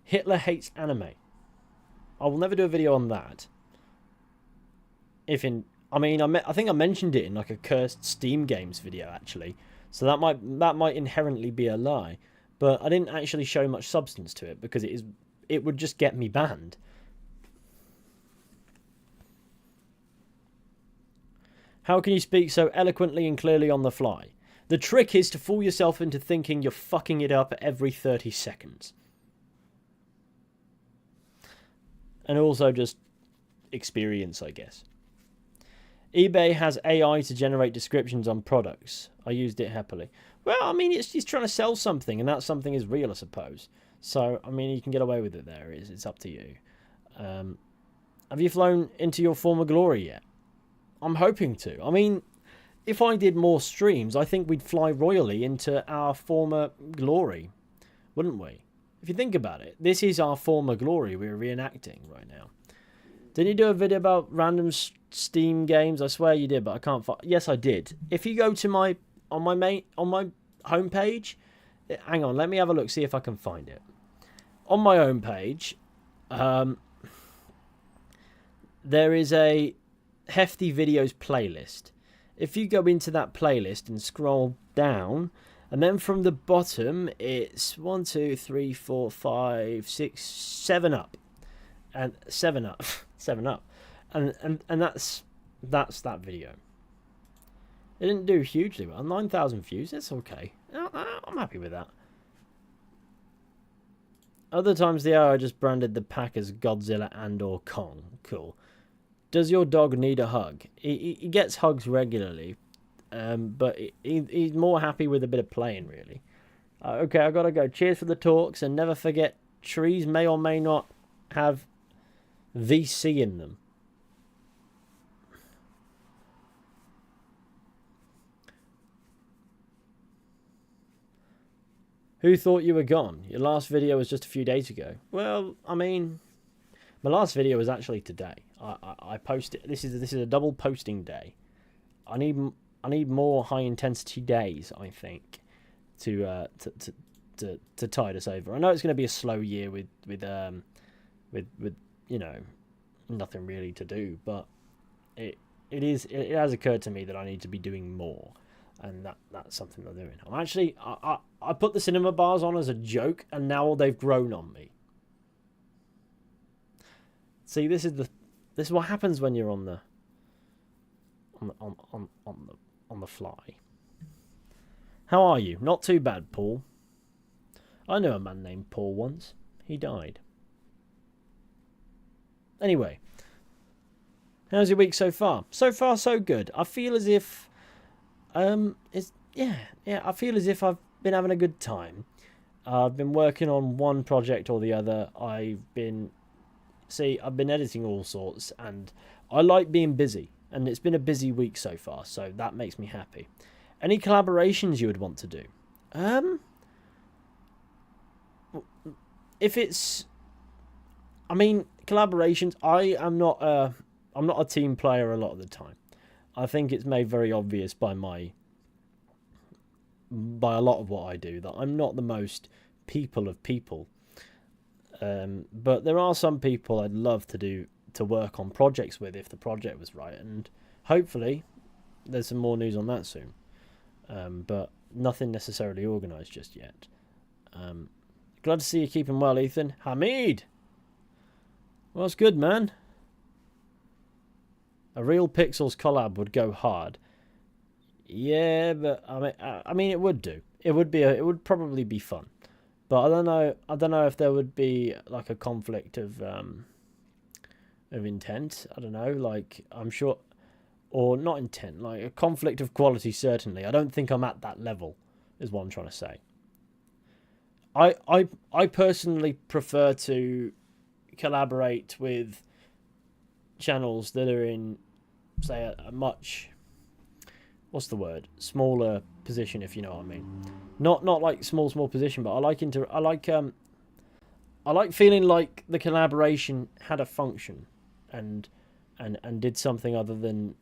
Hitler Hates Anime. I will never do a video on that. I think I mentioned it in like a cursed Steam games video actually, so that might inherently be a lie, but I didn't actually show much substance to it because it would just get me banned. How can you speak so eloquently and clearly on the fly? The trick is to fool yourself into thinking you're fucking it up every 30 seconds. And also just experience, I guess. eBay has AI to generate descriptions on products. I used it happily. Well, I mean, it's trying to sell something, and that something is real, I suppose. So, I mean, you can get away with it there. It's up to you. Have you flown into your former glory yet? I'm hoping to. I mean, if I did more streams, I think we'd fly royally into our former glory, wouldn't we? If you think about it, this is our former glory we're reenacting right now. Didn't you do a video about random Steam games? I swear you did, but I can't find. Yes, I did. If you go to on my homepage, hang on, let me have a look, see if I can find it. On my homepage, there is a hefty videos playlist. If you go into that playlist and scroll down, and then from the bottom, it's 1, 2, 3, 4, 5, 6, 7 up, and 7 up, 7 up, and that's that video. It didn't do hugely well. 9,000 views. That's okay. I'm happy with that. Other times the AI just branded the pack as Godzilla and/or Kong. Cool. Does your dog need a hug? He gets hugs regularly, but he's more happy with a bit of playing, really. Okay, I gotta go. Cheers for the talks, and never forget, trees may or may not have VC in them. Who thought you were gone? Your last video was just a few days ago. Well, I mean, my last video was actually today. I posted. This is a double posting day. I need more high intensity days, I think, to tide us over. I know it's going to be a slow year with you know, nothing really to do, but it has occurred to me that I need to be doing more, and that's something I'm doing. I'm actually I put the cinema bars on as a joke, and now they've grown on me. See, this is what happens when you're on the fly. How are you? Not too bad, Paul. I knew a man named Paul once. He died. Anyway, how's your week so far? So far, so good. I feel as if I feel as if I've been having a good time. I've been working on one project or the other. I've been editing all sorts, and I like being busy, and it's been a busy week so far, so that makes me happy. Any collaborations you would want to do? If it's, I mean, collaborations, I'm not a team player a lot of the time. I think it's made very obvious by a lot of what I do that I'm not the most people of people. But there are some people I'd love to work on projects with if the project was right, and hopefully there's some more news on that soon. But nothing necessarily organised just yet. Glad to see you keeping well, Ethan. Hamid! What's good, man? A Real Pixels collab would go hard. Yeah, but I mean, it would do. It would probably be fun. But I don't know if there would be like a conflict of intent. I don't know, like I'm sure, or not intent, like a conflict of quality. Certainly, I don't think I'm at that level. Is what I'm trying to say. I personally prefer to collaborate with channels that are in, say, a much, what's the word, smaller position, if you know what I mean. Not like small position, but I like feeling like the collaboration had a function and did something other than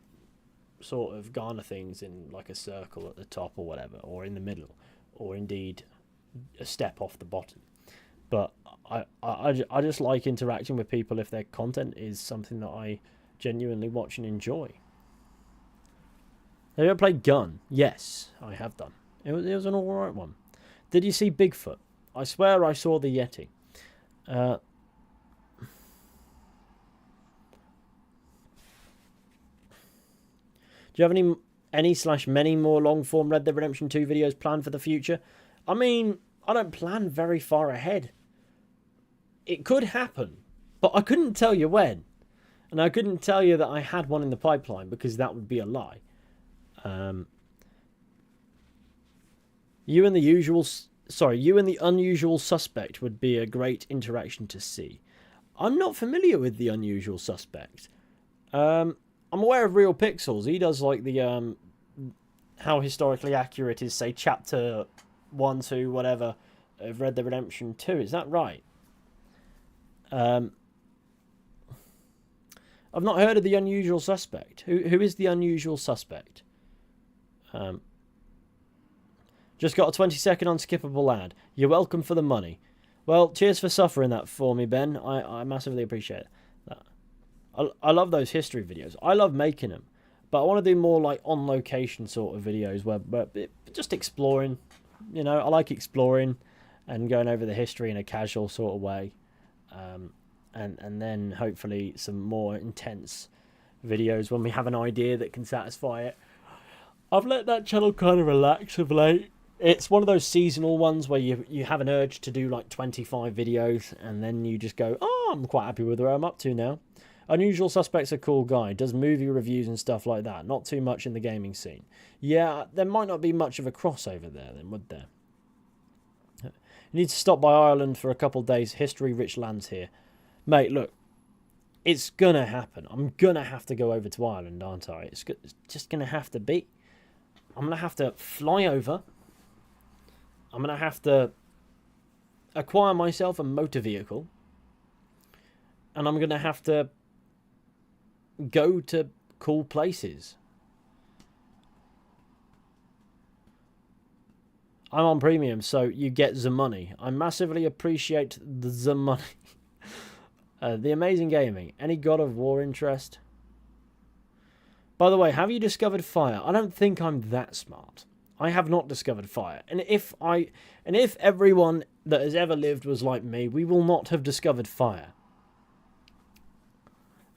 sort of garner things in like a circle at the top or whatever, or in the middle, or indeed a step off the bottom. But I just like interacting with people if their content is something that I genuinely watch and enjoy. Have you ever played Gun? Yes, I have done. It was an alright one. Did you see Bigfoot? I swear I saw the Yeti. Do you have any/many more long-form Red Dead Redemption 2 videos planned for the future? I mean, I don't plan very far ahead. It could happen, but I couldn't tell you when. And I couldn't tell you that I had one in the pipeline because that would be a lie. You and the Unusual Suspect would be a great interaction to see. I'm not familiar with the Unusual Suspect. I'm aware of Real Pixels. He does like the how historically accurate is, say, chapter 1, 2, whatever of Red Dead Redemption 2. Is that right? I've not heard of the Unusual Suspect. Who is the Unusual Suspect? Just got a 20-second unskippable ad. You're welcome for the money. Well, cheers for suffering that for me, Ben. I massively appreciate that. I love those history videos. I love making them. But I want to do more like on-location sort of videos where just exploring. You know, I like exploring and going over the history in a casual sort of way. And then hopefully some more intense videos when we have an idea that can satisfy it. I've let that channel kind of relax of late. It's one of those seasonal ones where you have an urge to do like 25 videos and then you just go, oh, I'm quite happy with where I'm up to now. Unusual Suspect's a cool guy. Does movie reviews and stuff like that. Not too much in the gaming scene. Yeah, there might not be much of a crossover there then, would there? You need to stop by Ireland for a couple of days. History-rich lands here. Mate, look. It's going to happen. I'm going to have to go over to Ireland, aren't I? It's just going to have to be. I'm going to have to fly over. I'm going to have to acquire myself a motor vehicle. And I'm going to have to go to cool places. I'm on premium, so you get the money. I massively appreciate the money. The Amazing Gaming. Any God of War interest? By the way, have you discovered fire? I don't think I'm that smart. I have not discovered fire. And if everyone that has ever lived was like me, we will not have discovered fire.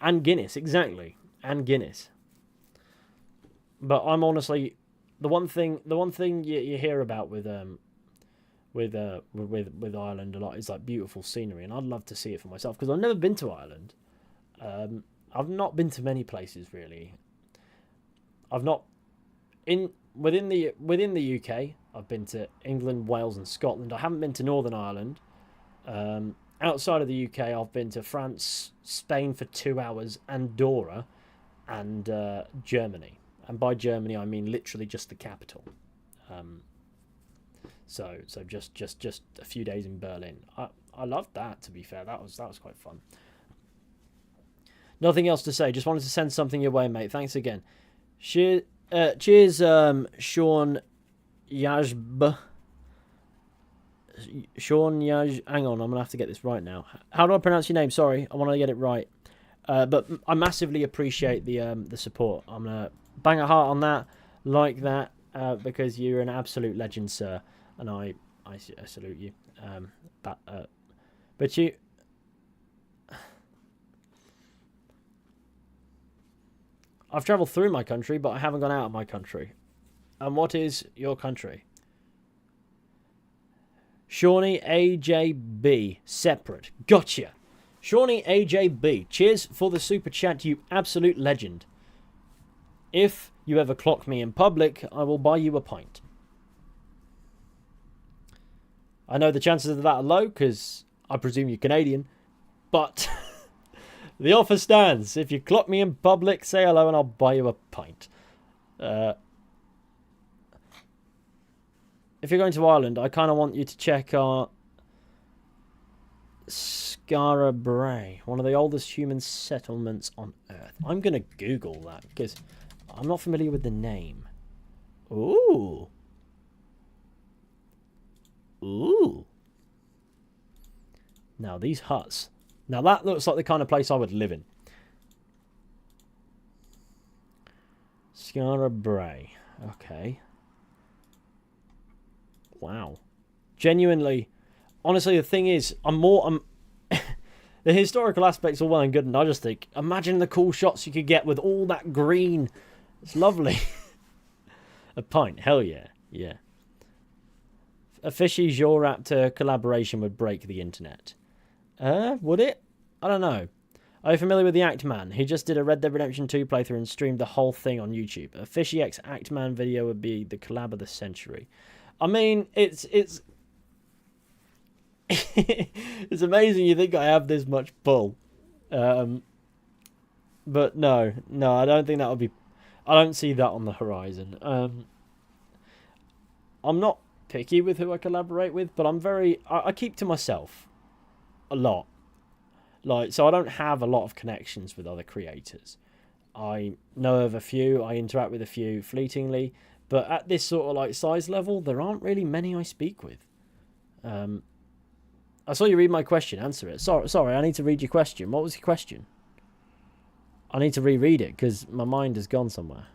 And Guinness, exactly. And Guinness. But I'm honestly the one thing you hear about with Ireland a lot is like beautiful scenery, and I'd love to see it for myself because I've never been to Ireland. I've not been to many places really. I've not within the UK. I've been to England, Wales, and Scotland. I haven't been to Northern Ireland. Outside of the UK, I've been to France, Spain for 2 hours, Andorra, and Germany. And by Germany, I mean literally just the capital. So just a few days in Berlin. I loved that. To be fair, that was quite fun. Nothing else to say. Just wanted to send something your way, mate. Thanks again. Cheers, Sean Yajb. Sean Yaj. Hang on, I'm gonna have to get this right now. How do I pronounce your name? Sorry, I want to get it right. But I massively appreciate the support. I'm gonna bang a heart on that, like that, because you're an absolute legend, sir, and I salute you. But you. I've travelled through my country, but I haven't gone out of my country. And what is your country? Shawnee AJB. Separate. Gotcha. Shawnee AJB. Cheers for the super chat, you absolute legend. If you ever clock me in public, I will buy you a pint. I know the chances of that are low, because I presume you're Canadian. But the offer stands. If you clock me in public, say hello and I'll buy you a pint. If you're going to Ireland, I kind of want you to check our Skara Brae, one of the oldest human settlements on Earth. I'm going to Google that because I'm not familiar with the name. Ooh. Ooh. Now, these huts. Now, that looks like the kind of place I would live in. Skara Brae. Okay. Wow. Genuinely, honestly, the thing is, the historical aspects are well and good, and I just think, imagine the cool shots you could get with all that green. It's lovely. A pint, hell yeah. Yeah. A Fizhy Raptor collaboration would break the internet. Would it? I don't know. Are you familiar with the Act Man? He just did a Red Dead Redemption 2 playthrough and streamed the whole thing on YouTube. A Fizhy X Act Man video would be the collab of the century. I mean, it's it's amazing you think I have this much pull. But no, I don't think that would be... I don't see that on the horizon. I'm not picky with who I collaborate with, but I keep to myself a lot. So I don't have a lot of connections with other creators. I know of a few, I interact with a few fleetingly, but at this sort of size level, there aren't really many I speak with. I saw you read my question. Answer it. Sorry, I need to read your question. What was your question? I need to reread it because my mind has gone somewhere.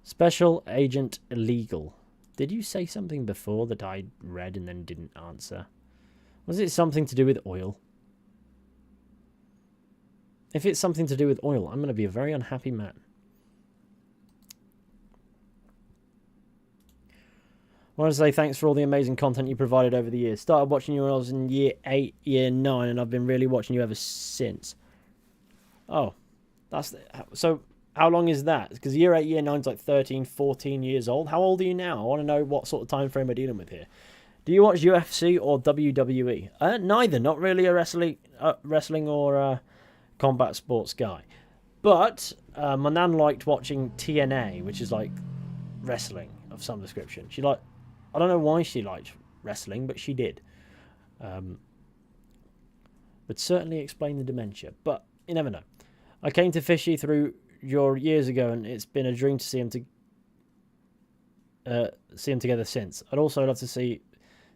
Special Agent Illegal. Did you say something before that I read and then didn't answer? Was it something to do with oil? If it's something to do with oil, I'm going to be a very unhappy man. I want to say thanks for all the amazing content you provided over the years. Started watching you when I was in year 8, year 9, and I've been really watching you ever since. Oh, so. How long is that? Because year 8, year 9's like 13, 14 years old. How old are you now? I want to know what sort of time frame we're dealing with here. Do you watch UFC or WWE? Neither. Not really a wrestling or combat sports guy. But my nan liked watching TNA, which is like wrestling of some description. I don't know why she liked wrestling, but she did. Would certainly explain the dementia, but you never know. I came to Fizhy through your years ago, and it's been a dream to see him together since. I'd also love to see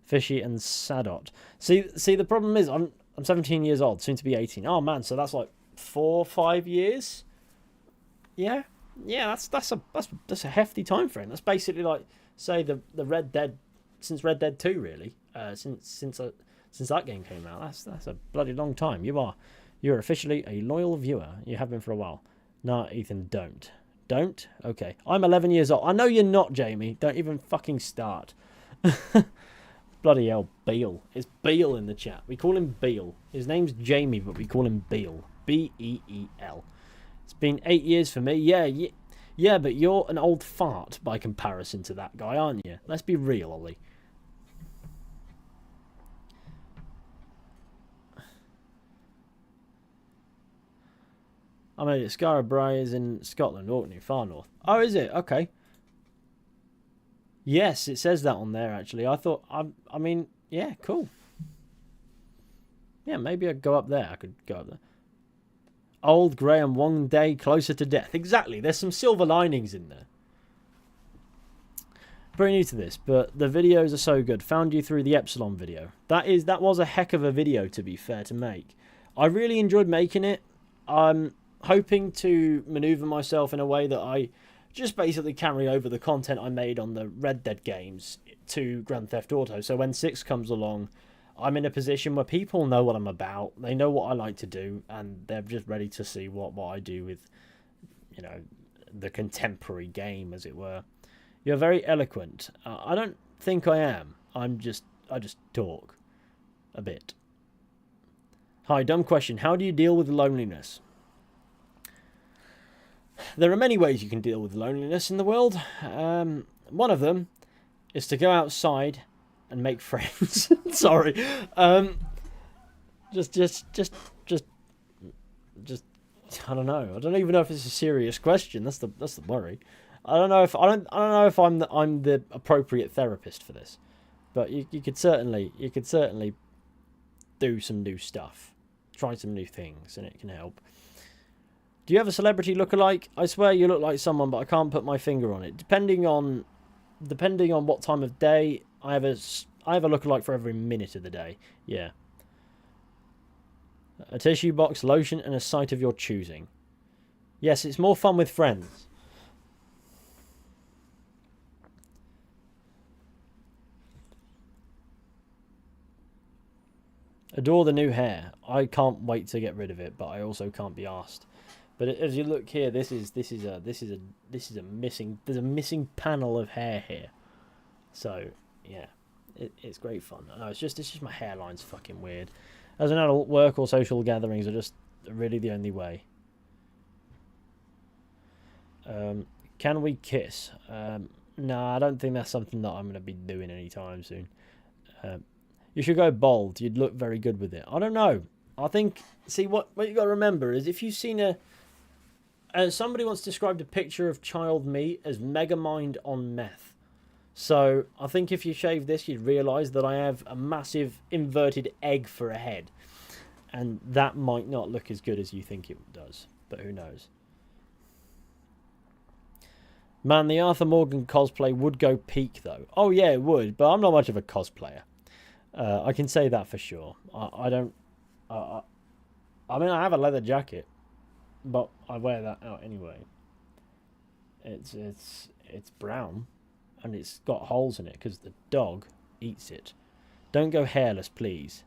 Fizhy and Sadot. See, the problem is I'm 17 years old, soon to be 18. Oh man, so that's like 4 or 5 years. Yeah, that's a hefty time frame. That's basically like say the Red Dead since Red Dead 2 really. Since that game came out. That's a bloody long time. You're officially a loyal viewer. You have been for a while. Nah, Ethan, don't. Don't? Okay. I'm 11 years old. I know you're not, Jamie. Don't even fucking start. Bloody hell, Beale. It's Beale in the chat. We call him Beale. His name's Jamie, but we call him Beale. Beel. It's been 8 years for me. Yeah, but you're an old fart by comparison to that guy, aren't you? Let's be real, Ollie. I mean, Scarborough is in Scotland, Orkney, far north. Oh, is it? Okay. Yes, it says that on there, actually. I mean, yeah, cool. Yeah, maybe I'd go up there. I could go up there. Old, grey, and one day closer to death. Exactly. There's some silver linings in there. Very new to this, but the videos are so good. Found you through the Epsilon video. That was a heck of a video, to be fair, to make. I really enjoyed making it. I'm hoping to maneuver myself in a way that I just basically carry over the content I made on the Red Dead games to Grand Theft Auto. So when 6 comes along, I'm in a position where people know what I'm about. They know what I like to do, and they're just ready to see what I do with, the contemporary game, as it were. You're very eloquent. I don't think I am. I just talk a bit. Hi, dumb question. How do you deal with loneliness? There are many ways you can deal with loneliness in the world. One of them is to go outside and make friends. Sorry. Just. I don't know. I don't even know if it's a serious question. That's the worry. I don't know if I'm the appropriate therapist for this, but you could certainly do some new stuff, try some new things, and it can help. Do you have a celebrity look-alike? I swear you look like someone, but I can't put my finger on it. Depending on what time of day, I have a look-alike for every minute of the day. Yeah. A tissue box, lotion, and a site of your choosing. Yes, it's more fun with friends. Adore the new hair. I can't wait to get rid of it, but I also can't be asked. But as you look here, this is a missing panel of hair here. So yeah, it's great fun. No, it's just my hairline's fucking weird. As an adult, work or social gatherings are just really the only way. Can we kiss? No, I don't think that's something that I'm going to be doing anytime soon. You should go bald. You'd look very good with it. I don't know. I think, see, what you got to remember is if you've seen somebody once described a picture of child me as Megamind on meth. So I think if you shave this, you'd realise that I have a massive inverted egg for a head. And that might not look as good as you think it does. But who knows? Man, the Arthur Morgan cosplay would go peak, though. Oh, yeah, it would. But I'm not much of a cosplayer. I can say that for sure. I don't... I mean, I have a leather jacket. But I wear that out anyway. It's brown. And it's got holes in it because the dog eats it. Don't go hairless, please.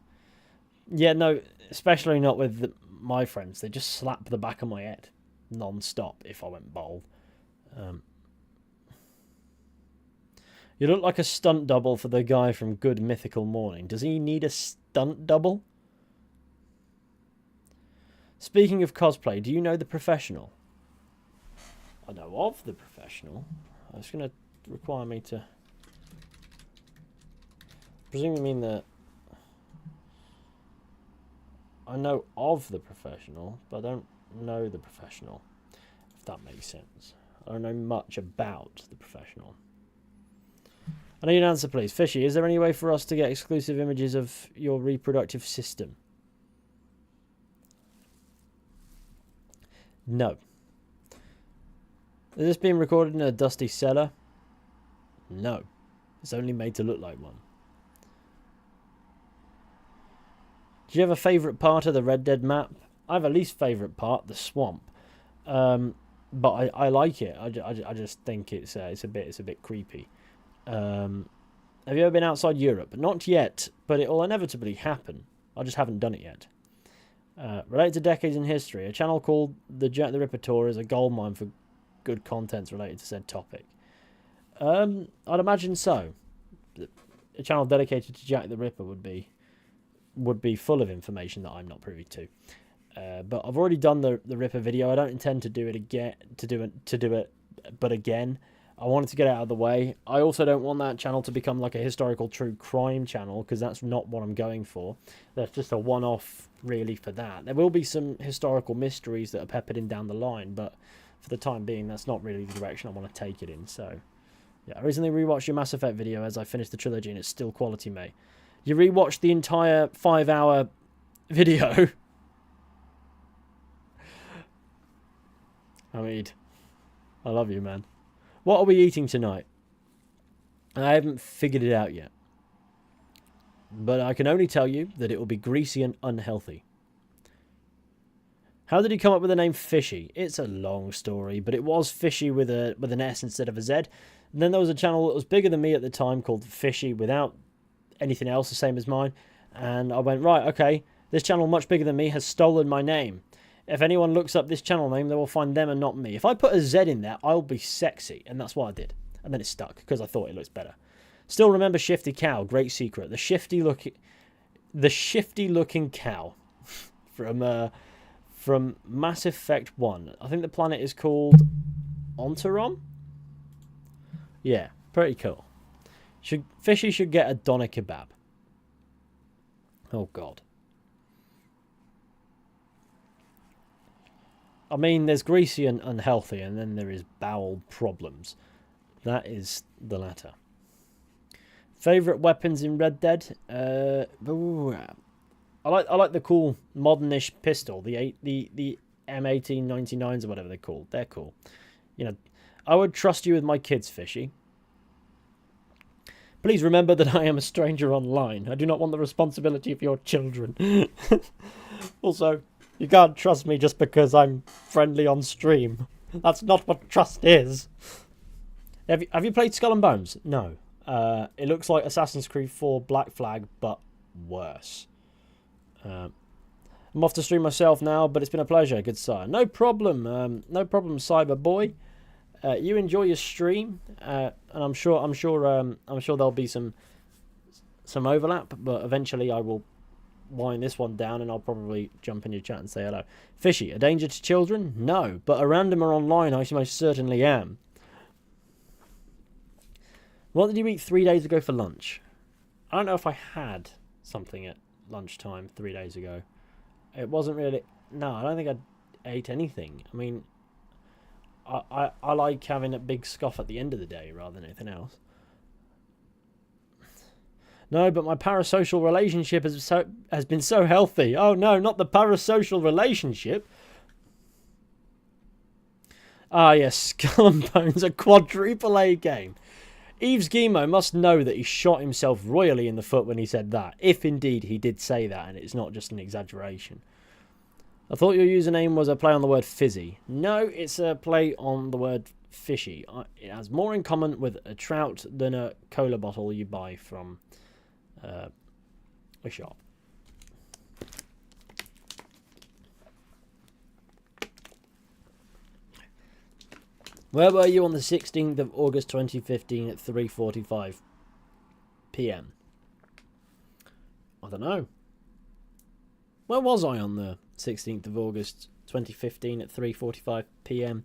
Yeah, no, especially not with my friends. They just slap the back of my head non-stop if I went bald. You look like a stunt double for the guy from Good Mythical Morning. Does he need a stunt double? Speaking of cosplay, do you know The Professional? I know of The Professional. It's going to require me to... presume you mean that... I know of The Professional, but I don't know The Professional, if that makes sense. I don't know much about The Professional. I need an answer, please. Fishy, is there any way for us to get exclusive images of your reproductive system? No. Is this being recorded in a dusty cellar? No. It's only made to look like one. Do you have a favourite part of the Red Dead map? I have a least favourite part, the swamp. But I like it. I just think it's a bit creepy. Have you ever been outside Europe? Not yet, but it will inevitably happen. I just haven't done it yet. Related to decades in history, a channel called the Jack the Ripper Tour is a goldmine for good contents related to said topic. I'd imagine so. A channel dedicated to Jack the Ripper would be full of information that I'm not privy to. But I've already done the Ripper video. I don't intend to do it again. But again, I wanted to get it out of the way. I also don't want that channel to become like a historical true crime channel, because that's not what I'm going for. That's just a one-off, really, for that. There will be some historical mysteries that are peppered in down the line, but for the time being, that's not really the direction I want to take it in. So, yeah, I recently rewatched your Mass Effect video as I finished the trilogy, and it's still quality, mate. You rewatched the entire 5-hour video. Hamid, I love you, man. What are we eating tonight? I haven't figured it out yet. But I can only tell you that it will be greasy and unhealthy. How did he come up with the name Fishy? It's a long story, but it was Fishy with an S instead of a Z. And then there was a channel that was bigger than me at the time called Fishy without anything else, the same as mine. And I went, right, okay, this channel much bigger than me has stolen my name. If anyone looks up this channel name, they will find them and not me. If I put a Z in there, I'll be sexy. And that's what I did. And then it stuck because I thought it looks better. Still remember Shifty Cow, great secret. The shifty looking cow from Mass Effect 1. I think the planet is called Ontarom? Yeah, pretty cool. Fishy should get a doner kebab. Oh, God. I mean, there's greasy and unhealthy, and then there is bowel problems. That is the latter. Favourite weapons in Red Dead? I like the cool modernish pistol, the M1899s or whatever they're called. They're cool. You know, I would trust you with my kids, Fishy. Please remember that I am a stranger online. I do not want the responsibility of your children. Also, you can't trust me just because I'm friendly on stream. That's not what trust is. Have you played Skull and Bones? No. It looks like Assassin's Creed 4 Black Flag, but worse. I'm off to stream myself now, but it's been a pleasure. Good sire. No problem. No problem, Cyber Boy. You enjoy your stream, and I'm sure there'll be some overlap, but eventually I will wind this one down and I'll probably jump in your chat and say hello. Fishy, a danger to children? No, but a randomer online I most certainly am. What did you eat 3 days ago for lunch? I don't know if I had something at lunchtime 3 days ago. It wasn't really... No, I don't think I ate anything. I mean, I like having a big scoff at the end of the day rather than anything else. No, but my parasocial relationship has been so healthy. Oh no, not the parasocial relationship. Ah yes, Skull and Bones, a quadruple A game. Yves Guillemot must know that he shot himself royally in the foot when he said that, if indeed he did say that and it's not just an exaggeration. I thought your username was a play on the word fizzy. No, it's a play on the word fishy. It has more in common with a trout than a cola bottle you buy from a shop. Where were you on the 16th of August 2015 at 3:45 p.m? I don't know. Where was I on the 16th of August 2015 at 3:45 p.m.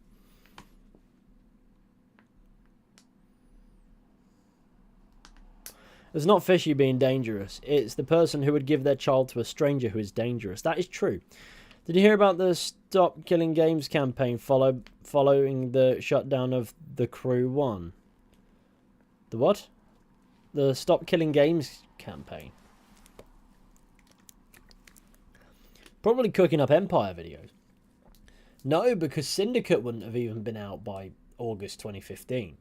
It's not Fizhy being dangerous. It's the person who would give their child to a stranger who is dangerous. That is true. Did you hear about the Stop Killing Games campaign following the shutdown of The Crew 1? The what? The Stop Killing Games campaign. Probably cooking up Empire videos. No, because Syndicate wouldn't have even been out by August 2015.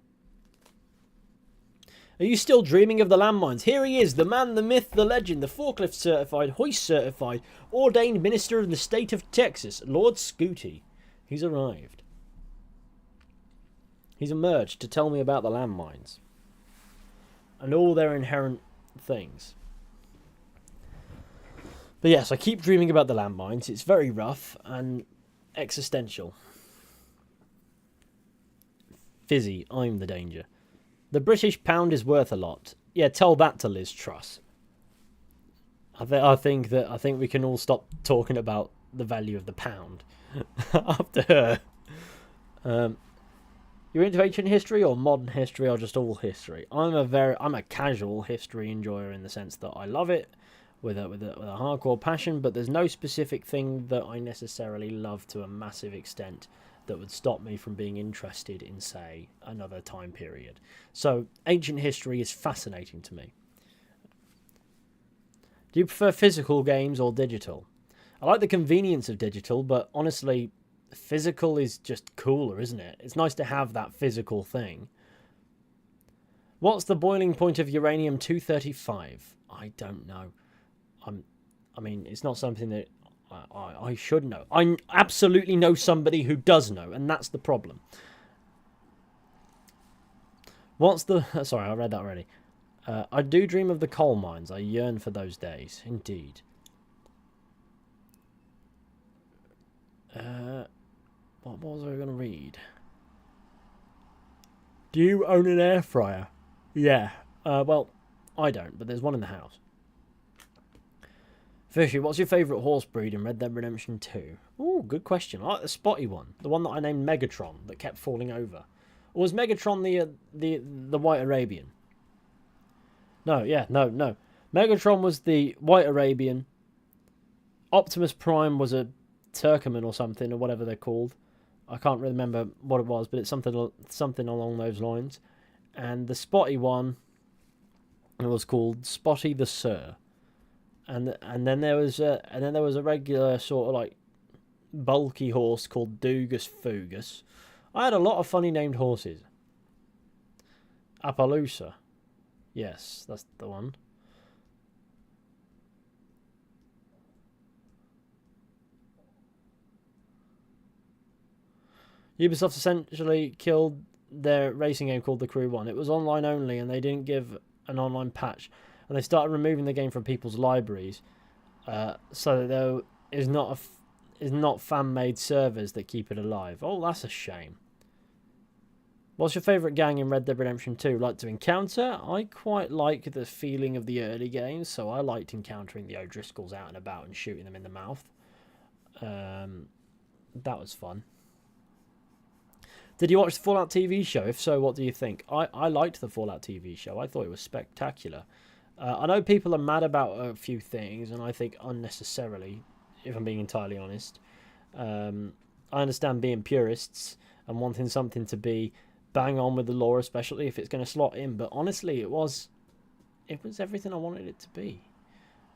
Are you still dreaming of the landmines? Here he is, the man, the myth, the legend, the forklift certified, hoist certified, ordained minister of the state of Texas, Lord Scooty. He's arrived. He's emerged to tell me about the landmines and all their inherent things. But yes, I keep dreaming about the landmines. It's very rough and existential. Fizzy, I'm the danger. The British pound is worth a lot. Yeah, tell that to Liz Truss. I think we can all stop talking about the value of the pound after her. You're into ancient history or modern history or just all history? I'm a casual history enjoyer in the sense that I love it with a hardcore passion, but there's no specific thing that I necessarily love to a massive extent that would stop me from being interested in, say, another time period. So, ancient history is fascinating to me. Do you prefer physical games or digital? I like the convenience of digital, but honestly, physical is just cooler, isn't it? It's nice to have that physical thing. What's the boiling point of uranium-235? I don't know. I mean, it's not something that I should know. I absolutely know somebody who does know, and that's the problem. What's the... Sorry, I read that already. I do dream of the coal mines. I yearn for those days. Indeed. What was I going to read? Do you own an air fryer? Yeah. Well, I don't, but there's one in the house. Fishy, what's your favourite horse breed in Red Dead Redemption 2? Ooh, good question. I like the spotty one. The one that I named Megatron that kept falling over. Or was Megatron the White Arabian? No. Megatron was the White Arabian. Optimus Prime was a Turkmen or something, or whatever they're called. I can't remember what it was, but it's something along those lines. And the spotty one, it was called Spotty the Sir. And then there was a regular sort of like bulky horse called Dugus Fugus. I had a lot of funny named horses. Appaloosa. Yes, that's the one. Ubisoft essentially killed their racing game called The Crew 1. It was online only and they didn't give an online patch. And they started removing the game from people's libraries, so that there is not fan-made servers that keep it alive. Oh, that's a shame. What's your favourite gang in Red Dead Redemption 2? Like to encounter? I quite like the feeling of the early games, so I liked encountering the O'Driscolls out and about and shooting them in the mouth. That was fun. Did you watch the Fallout TV show? If so, what do you think? I liked the Fallout TV show. I thought it was spectacular. I know people are mad about a few things, and I think unnecessarily, if I'm being entirely honest. I understand being purists and wanting something to be bang on with the lore, especially if it's going to slot in. But honestly, it was everything I wanted it to be,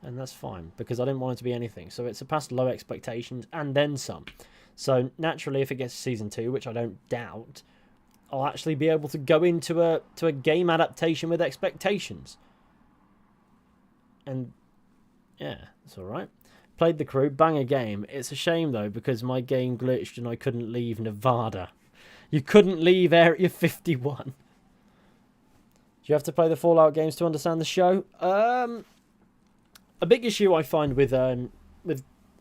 and that's fine because I didn't want it to be anything. So it surpassed low expectations and then some. So naturally, if it gets to season 2, which I don't doubt, I'll actually be able to go into a game adaptation with expectations. And yeah, it's alright. Played The Crew, banger game. It's a shame though, because my game glitched and I couldn't leave Nevada. You couldn't leave Area 51. Do you have to play the Fallout games to understand the show? A big issue I find with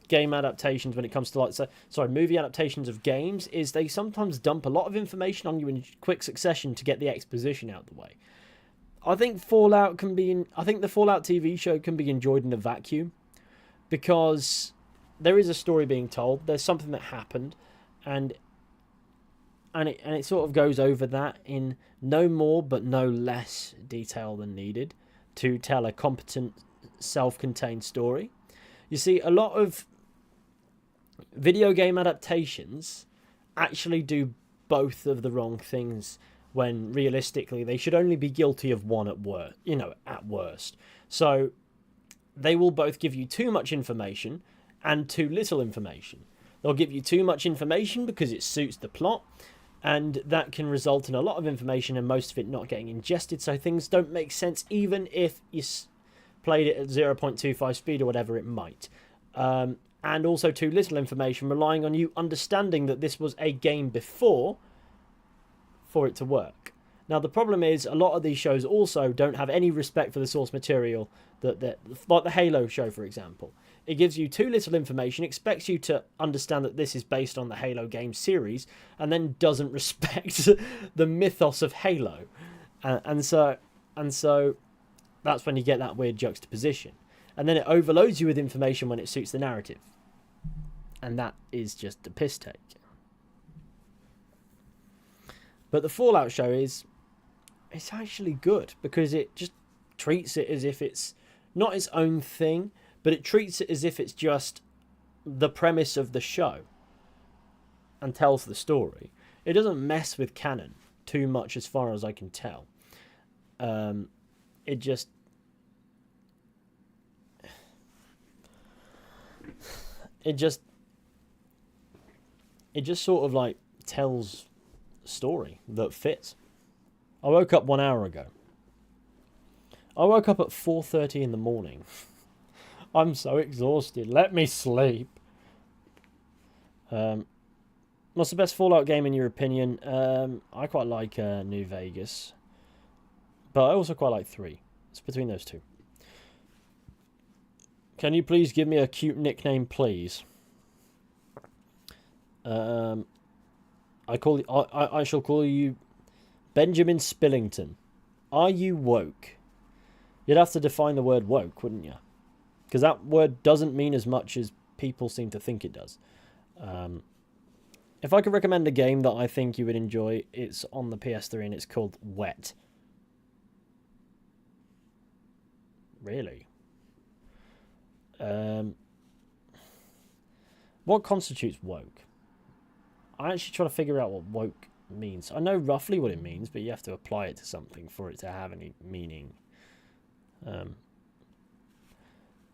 game adaptations when it comes to movie adaptations of games is they sometimes dump a lot of information on you in quick succession to get the exposition out the way. I think the Fallout TV show can be enjoyed in a vacuum because there is a story being told. There's something that happened, and it sort of goes over that in no more but no less detail than needed to tell a competent, self-contained story. You see, a lot of video game adaptations actually do both of the wrong things, when realistically they should only be guilty of one at worst. So they will both give you too much information and too little information. They'll give you too much information because it suits the plot, and that can result in a lot of information and most of it not getting ingested, so things don't make sense even if you played it at 0.25 speed or whatever it might. And also too little information, relying on you understanding that this was a game before for it to work. Now, the problem is a lot of these shows also don't have any respect for the source material, like the Halo show, for example. It gives you too little information, expects you to understand that this is based on the Halo game series, and then doesn't respect the mythos of Halo. And so that's when you get that weird juxtaposition. And then it overloads you with information when it suits the narrative. And that is just a piss take. But the Fallout show it's actually good, because it just treats it as if it's not its own thing, but it treats it as if it's just the premise of the show and tells the story. It doesn't mess with canon too much, as far as I can tell. It just sort of like tells a story that fits. I woke up 1 hour ago. I woke up at 4:30 in the morning. I'm so exhausted. Let me sleep. What's the best Fallout game in your opinion? I quite like New Vegas, but I also quite like 3. It's between those two. Can you please give me a cute nickname, please? I shall call you Benjamin Spillington. Are you woke? You'd have to define the word woke, wouldn't you? Because that word doesn't mean as much as people seem to think it does. If I could recommend a game that I think you would enjoy, it's on the PS3 and it's called Wet. Really? What constitutes woke? I actually try to figure out what woke means. I know roughly what it means, but you have to apply it to something for it to have any meaning.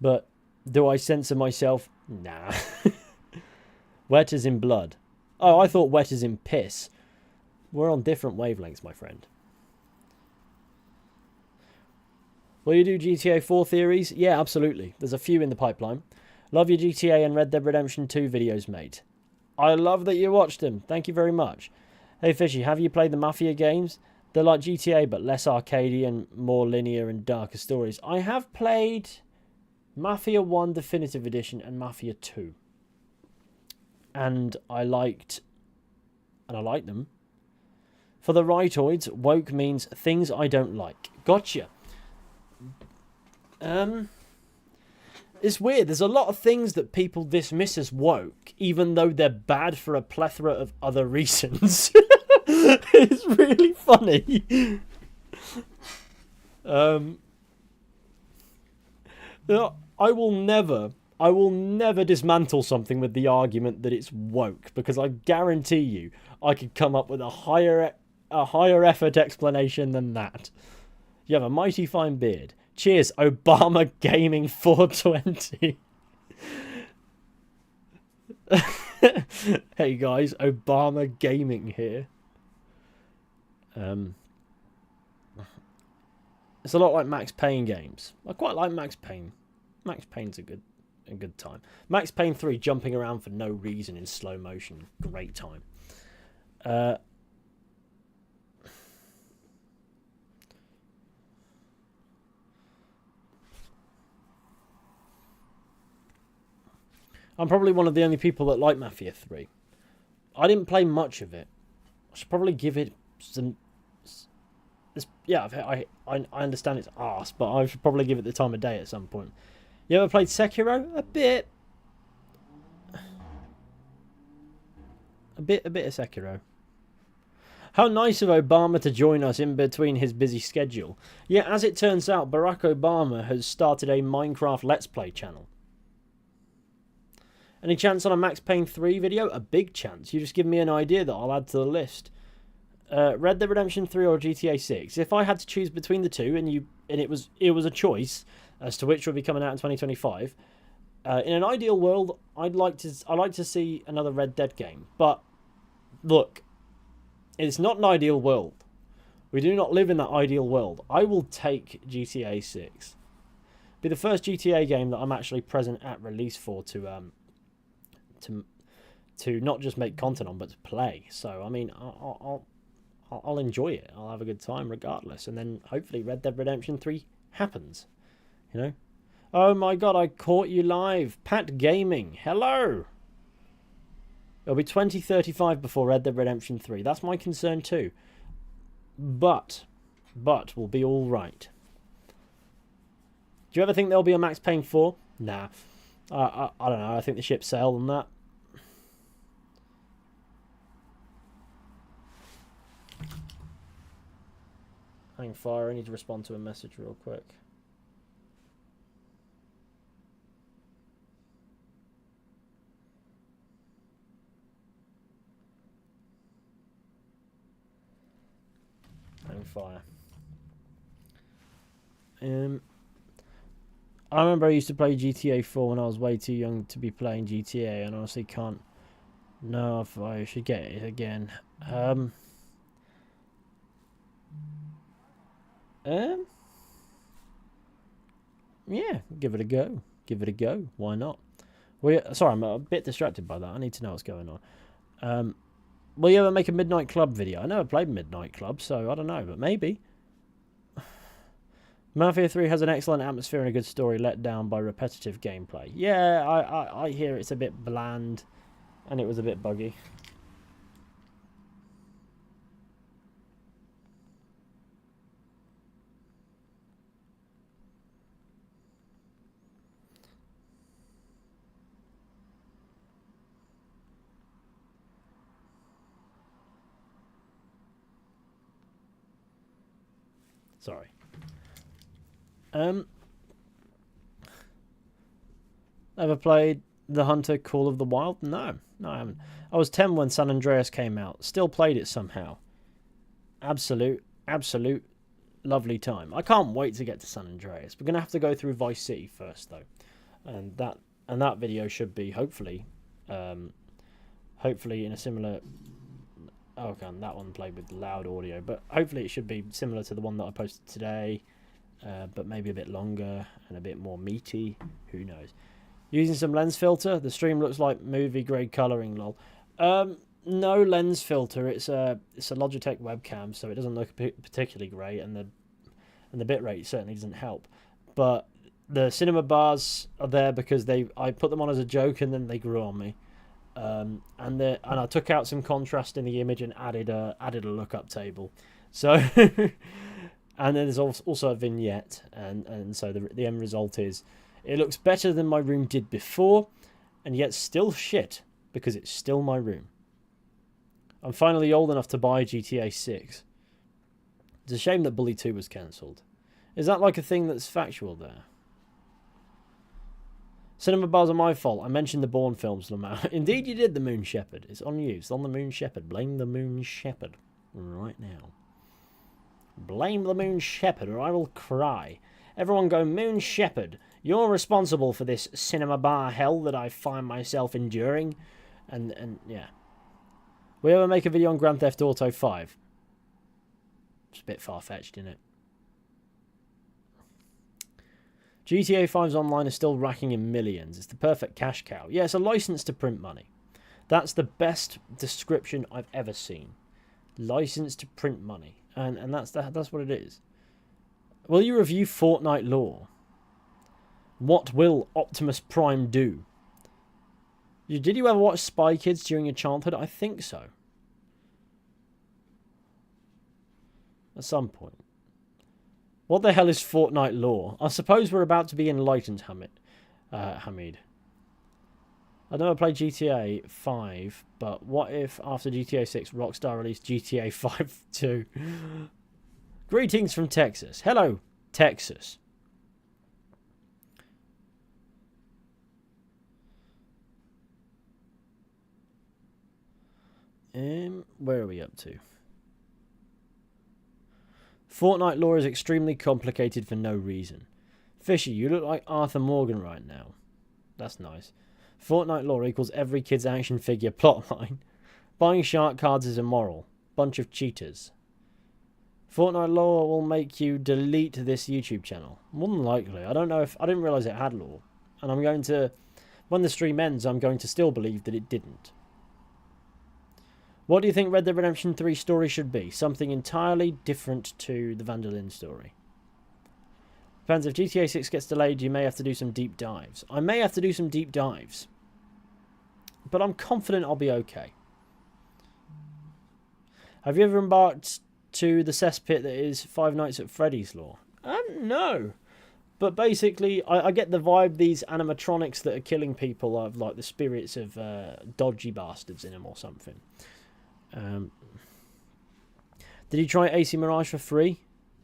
But do I censor myself? Nah. Wet as in blood. Oh, I thought wet as in piss. We're on different wavelengths, my friend. Will you do GTA 4 theories? Yeah, absolutely. There's a few in the pipeline. Love your GTA and Red Dead Redemption 2 videos, mate. I love that you watched them. Thank you very much. Hey, Fizhy, have you played the Mafia games? They're like GTA, but less arcadey and more linear and darker stories. I have played Mafia 1 Definitive Edition and Mafia 2. And I liked them. For the rightoids, woke means things I don't like. Gotcha. It's weird. There's a lot of things that people dismiss as woke, even though they're bad for a plethora of other reasons. It's really funny. I will never dismantle something with the argument that it's woke, because I guarantee you I could come up with a higher effort explanation than that. You have a mighty fine beard. Cheers, Obama Gaming 420. Hey guys, Obama Gaming here. It's a lot like Max Payne games. I quite like Max Payne. Max Payne's a good time. Max Payne 3, jumping around for no reason in slow motion. Great time. I'm probably one of the only people that like Mafia 3. I didn't play much of it. I should probably give it some... Yeah, I understand it's arse, but I should probably give it the time of day at some point. You ever played Sekiro? A bit. A bit of Sekiro. How nice of Obama to join us in between his busy schedule. Yeah, as it turns out, Barack Obama has started a Minecraft Let's Play channel. Any chance on a Max Payne 3 video? A big chance. You just give me an idea that I'll add to the list. Red Dead Redemption 3 or GTA 6? If I had to choose between the two, and it was a choice as to which would be coming out in 2025, in an ideal world, I'd like to see another Red Dead game. But look, it's not an ideal world. We do not live in that ideal world. I will take GTA 6. Be the first GTA game that I'm actually present at release for to not just make content on, but to play. So I mean, I'll enjoy it. I'll have a good time regardless, and then hopefully Red Dead Redemption 3 happens. You know. Oh my god, I caught you live. Pat Gaming, hello. It'll be 2035 before Red Dead Redemption 3. That's my concern too. But we'll be all right. Do you ever think there'll be a Max Payne 4? Nah. I don't know. I think the ship sailed on that. Hang fire. I need to respond to a message real quick. Fire. I remember I used to play GTA 4 when I was way too young to be playing GTA, and honestly can't know if I should get it again. Yeah, give it a go. Give it a go. Why not? Sorry, I'm a bit distracted by that. I need to know what's going on. Will you ever make a Midnight Club video? I never played Midnight Club, so I don't know, but maybe. Mafia 3 has an excellent atmosphere and a good story, let down by repetitive gameplay. Yeah, I hear it's a bit bland, and it was a bit buggy. Sorry. Ever played The Hunter Call of the Wild? No, I haven't. I was 10 when San Andreas came out. Still played it somehow. Absolute lovely time. I can't wait to get to San Andreas. We're going to have to go through Vice City first, though. And that video should be, hopefully in a similar... Oh, okay, that one played with loud audio. But hopefully it should be similar to the one that I posted today. But maybe a bit longer and a bit more meaty. Who knows? Using some lens filter. The stream looks like movie grade colouring, lol. No lens filter. It's a Logitech webcam, so it doesn't look particularly great, and the bitrate certainly doesn't help. But the cinema bars are there because I put them on as a joke, and then they grew on me. And I took out some contrast in the image and added a lookup table. So. And then there's also a vignette, and so the end result is, it looks better than my room did before, and yet still shit, because it's still my room. I'm finally old enough to buy GTA 6. It's a shame that Bully 2 was cancelled. Is that like a thing that's factual there? Cinema bars are my fault. I mentioned the Bourne films, Lamar. Indeed you did, The Moon Shepherd. It's on you. It's on The Moon Shepherd. Blame The Moon Shepherd right now. Blame the Moon Shepherd or I will cry. Everyone go, Moon Shepherd, you're responsible for this cinema bar hell that I find myself enduring. And yeah. Will you ever make a video on Grand Theft Auto 5? It's a bit far-fetched, isn't it? GTA 5's online is still racking in millions. It's the perfect cash cow. Yeah, it's a license to print money. That's the best description I've ever seen. License to print money. And that's what it is. Will you review Fortnite lore? What will Optimus Prime do? Did you ever watch Spy Kids during your childhood? I think so. At some point. What the hell is Fortnite lore? I suppose we're about to be enlightened, Hamid. I never played GTA 5, but what if after GTA 6, Rockstar released GTA 5 too? Greetings from Texas. Hello, Texas. Where are we up to? Fortnite lore is extremely complicated for no reason. Fishy, you look like Arthur Morgan right now. That's nice. Fortnite lore equals every kid's action figure plotline. Buying shark cards is immoral. Bunch of cheaters. Fortnite lore will make you delete this YouTube channel. More than likely. I don't know if... I didn't realise it had lore. And I'm going to... When the stream ends, I'm going to still believe that it didn't. What do you think Red Dead Redemption 3 story should be? Something entirely different to the Van der Linde story. Depends, if GTA 6 gets delayed, you may have to do some deep dives. I may have to do some deep dives. But I'm confident I'll be okay. Have you ever embarked to the cesspit that is Five Nights at Freddy's lore? No. But basically, I get the vibe these animatronics that are killing people have like the spirits of dodgy bastards in them or something. Did you try AC Mirage for free?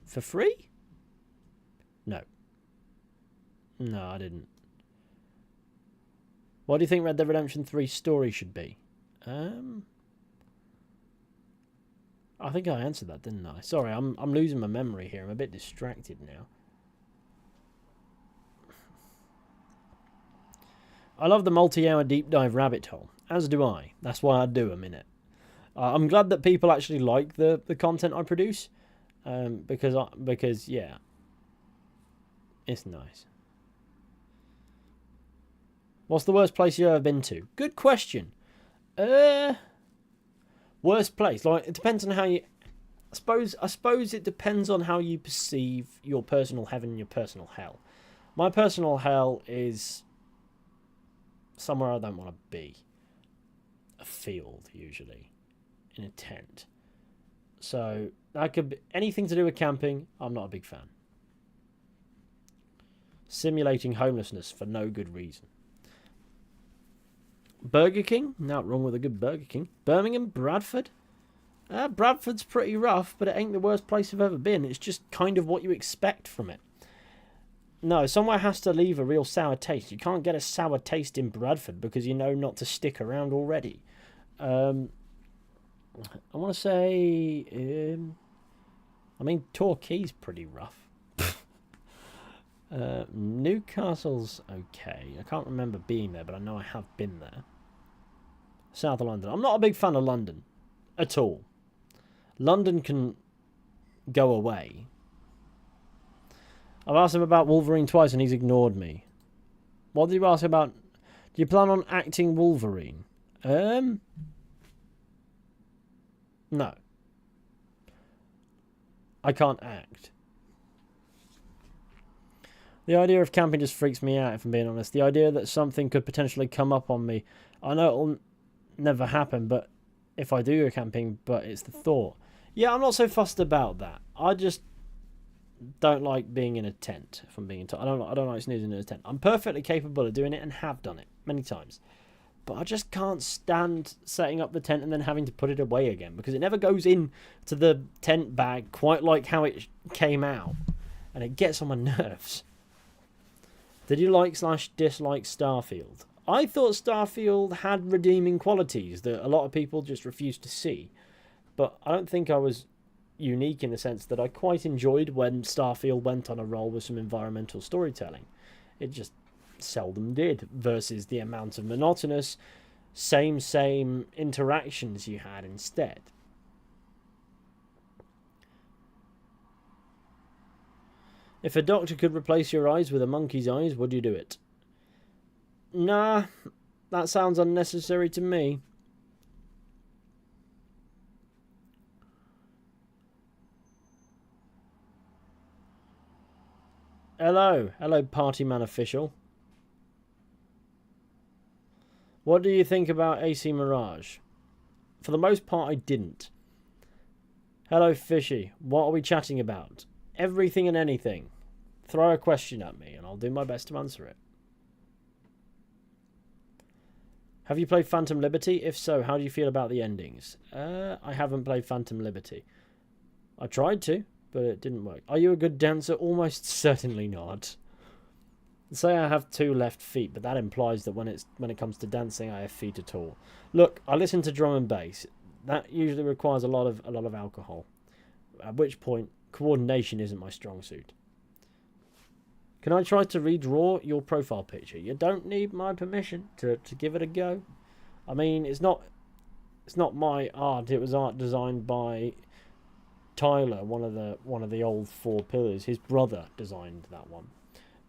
For free? No. No, I didn't. What do you think Red Dead Redemption 3 story should be? I think I answered that, didn't I? Sorry, I'm losing my memory here. I'm a bit distracted now. I love the multi-hour deep dive rabbit hole. As do I. That's why I do them in it. I'm glad that people actually like the content I produce. Because yeah. It's nice. What's the worst place you've ever been to? Good question. Worst place? Like, it depends on how you... I suppose it depends on how you perceive your personal heaven and your personal hell. My personal hell is somewhere I don't want to be. A field, usually. In a tent. So, that could be anything to do with camping. I'm not a big fan. Simulating homelessness for no good reason. Burger King? Not wrong with a good Burger King. Birmingham? Bradford? Bradford's pretty rough, but it ain't the worst place I've ever been. It's just kind of what you expect from it. No, somewhere has to leave a real sour taste. You can't get a sour taste in Bradford because you know not to stick around already. I want to say... I mean, Torquay's pretty rough. Newcastle's okay. I can't remember being there, but I know I have been there. South of London. I'm not a big fan of London. At all. London can go away. I've asked him about Wolverine twice and he's ignored me. What did you ask about? Do you plan on acting Wolverine? No. I can't act. The idea of camping just freaks me out, if I'm being honest. The idea that something could potentially come up on me. I know it'll never happen, but if I do go camping, but it's the thought. Yeah, I'm not so fussed about that. I just don't like being in a tent, if I'm being I don't like snoozing in a tent. I'm perfectly capable of doing it and have done it many times. But I just can't stand setting up the tent and then having to put it away again because it never goes in to the tent bag quite like how it came out. And it gets on my nerves. Did you like/dislike Starfield? I thought Starfield had redeeming qualities that a lot of people just refused to see. But I don't think I was unique in the sense that I quite enjoyed when Starfield went on a roll with some environmental storytelling. It just seldom did, versus the amount of monotonous, same interactions you had instead. If a doctor could replace your eyes with a monkey's eyes, would you do it? Nah, that sounds unnecessary to me. Hello party man official. What do you think about AC Mirage? For the most part, I didn't. Hello Fishy, what are we chatting about? Everything and anything. Throw a question at me and I'll do my best to answer it. Have you played Phantom Liberty? If so, how do you feel about the endings? I haven't played Phantom Liberty. I tried to, but it didn't work. Are you a good dancer? Almost certainly not. Say I have 2 left feet, but that implies that when it comes to dancing, I have feet at all. Look, I listen to drum and bass. That usually requires a lot of alcohol. At which point, coordination isn't my strong suit. Can I try to redraw your profile picture? You don't need my permission to give it a go. I mean, it's not my art. It was art designed by Tyler, one of the old 4 pillars. His brother designed that one.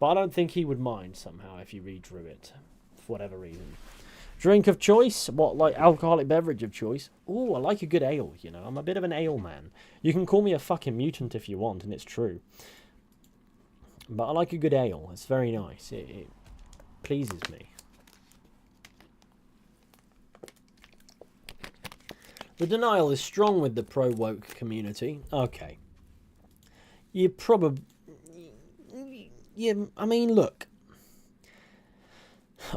But I don't think he would mind somehow if you redrew it, for whatever reason. Drink of choice? What, like alcoholic beverage of choice? Ooh, I like a good ale, you know. I'm a bit of an ale man. You can call me a fucking mutant if you want, and it's true. But I like a good ale. It's very nice. It pleases me. The denial is strong with the pro-woke community. Okay. You probably... Yeah, I mean, look.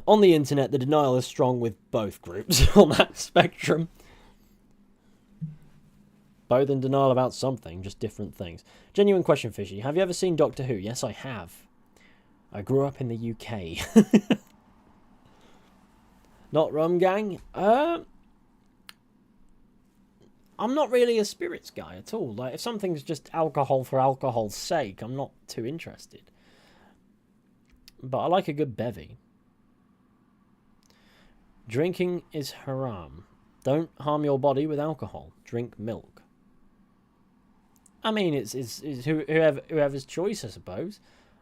On the internet, the denial is strong with both groups on that spectrum. Both in denial about something, just different things. Genuine question, Fizhy. Have you ever seen Doctor Who? Yes, I have. I grew up in the UK. Not rum gang? I'm not really a spirits guy at all. Like, if something's just alcohol for alcohol's sake, I'm not too interested. But I like a good bevy. Drinking is haram. Don't harm your body with alcohol. Drink milk. I mean, it's whoever's choice, I suppose.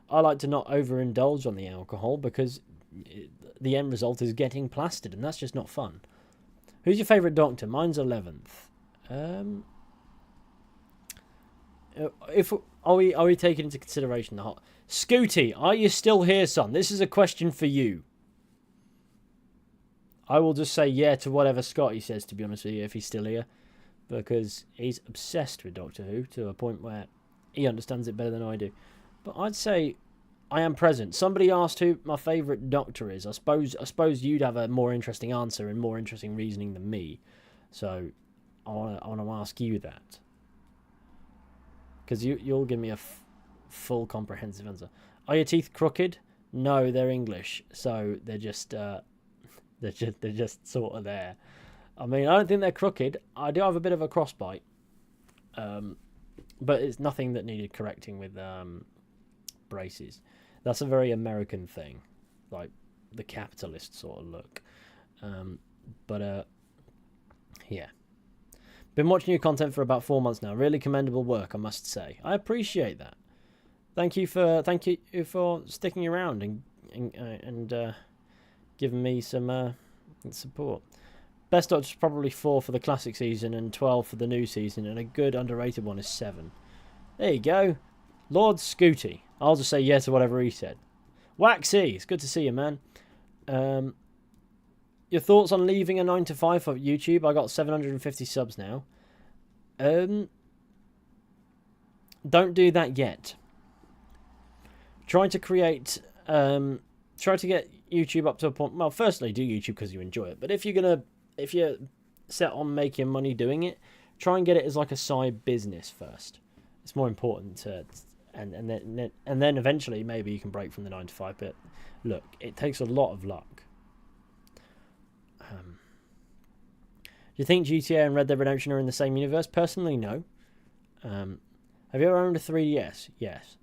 I like to not overindulge on the alcohol because the end result is getting plastered, and that's just not fun. Who's your favourite Doctor? Mine's 11th. Are we taking into consideration the hot Scooty? Are you still here, son? This is a question for you. I will just say yeah to whatever Scotty says, to be honest with you, if he's still here, because he's obsessed with Doctor Who to a point where he understands it better than I do. But I'd say I am present. Somebody asked who my favourite Doctor is. I suppose you'd have a more interesting answer and more interesting reasoning than me. So I want to ask you that, because you'll give me a full comprehensive answer. Are your teeth crooked? No, they're English, so they're just sort of there. I mean, I don't think they're crooked. I do have a bit of a crossbite, but it's nothing that needed correcting with braces. That's a very American thing, like the capitalist sort of look. Yeah. Been watching your content for about 4 months now. Really commendable work, I must say. I appreciate that. Thank you for sticking around and giving me some support. Best Doctor is probably 4 for the classic season and 12 for the new season, and a good underrated one is 7. There you go. Lord Scooty. I'll just say yes to whatever he said. Waxy, it's good to see you, man. Your thoughts on leaving a 9 to 5 for YouTube? I got 750 subs now. Don't do that yet. Try to get YouTube up to a point. Well, firstly, do YouTube because you enjoy it. But if you're set on making money doing it, try and get it as like a side business first. It's more important and then eventually maybe you can break from the 9 to 5. But look, it takes a lot of luck. Do you think GTA and Red Dead Redemption are in the same universe? Personally, no. Have you ever owned a 3DS? Yes.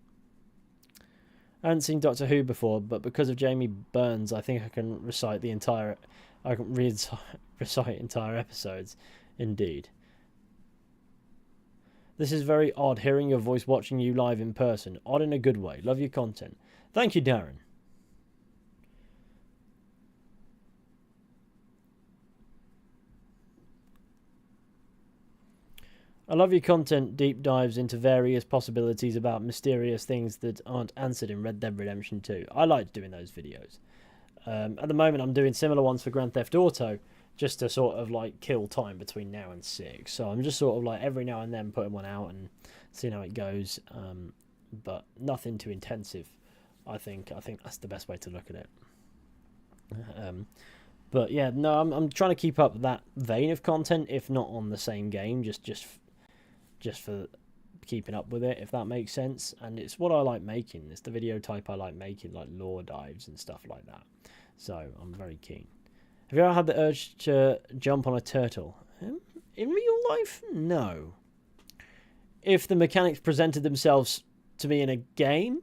I haven't seen Doctor Who before, but because of Jamie Burns, I think I can recite entire episodes. Indeed. This is very odd, hearing your voice watching you live in person. Odd in a good way. Love your content. Thank you, Darren. I love your content, deep dives into various possibilities about mysterious things that aren't answered in Red Dead Redemption 2. I like doing those videos. At the moment, I'm doing similar ones for Grand Theft Auto, just to sort of like kill time between now and 6. So I'm just sort of like every now and then putting one out and seeing how it goes, but nothing too intensive. I think that's the best way to look at it. But yeah, no, I'm trying to keep up that vein of content, if not on the same game, just for keeping up with it, if that makes sense. And it's what I like making. It's the video type I like making, like lore dives and stuff like that. So I'm very keen. Have you ever had the urge to jump on a turtle? In real life, no. If the mechanics presented themselves to me in a game,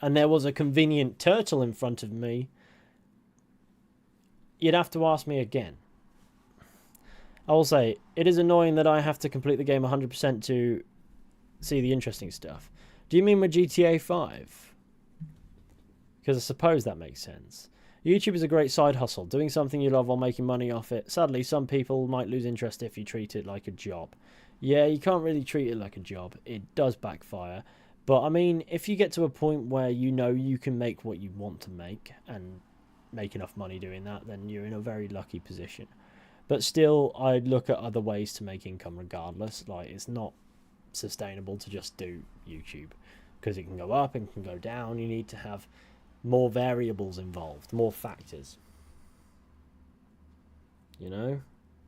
and there was a convenient turtle in front of me, you'd have to ask me again. I will say, it is annoying that I have to complete the game 100% to see the interesting stuff. Do you mean with GTA 5? Because I suppose that makes sense. YouTube is a great side hustle, doing something you love while making money off it. Sadly, some people might lose interest if you treat it like a job. Yeah, you can't really treat it like a job. It does backfire. But, I mean, if you get to a point where you know you can make what you want to make and make enough money doing that, then you're in a very lucky position. But still, I'd look at other ways to make income regardless. Like, it's not sustainable to just do YouTube, because it can go up and can go down. You need to have more variables involved, more factors, you know,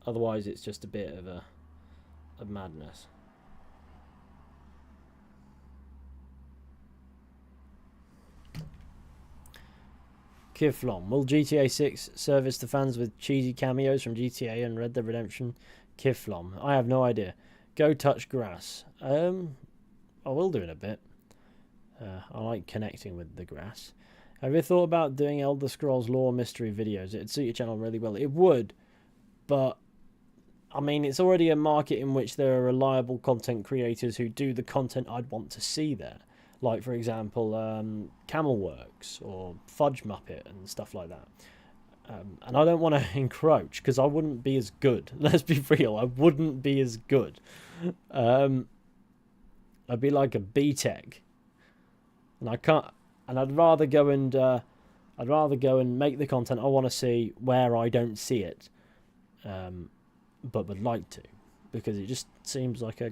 otherwise it's just a bit of a madness. Kiflom, will GTA 6 service the fans with cheesy cameos from GTA and Red Dead Redemption? Kiflom, I have no idea. Go touch grass. I will do in a bit. I like connecting with the grass. Have you thought about doing Elder Scrolls lore mystery videos? It'd suit your channel really well. It would, but I mean, it's already a market in which there are reliable content creators who do the content I'd want to see there. Like, for example, Camelworks or Fudge Muppet and stuff like that. And I don't want to encroach, because I wouldn't be as good. Let's be real, I wouldn't be as good. I'd be like a B-Tech. And I can't... And I'd rather go and make the content I want to see where I don't see it, but would like to, because it just seems like a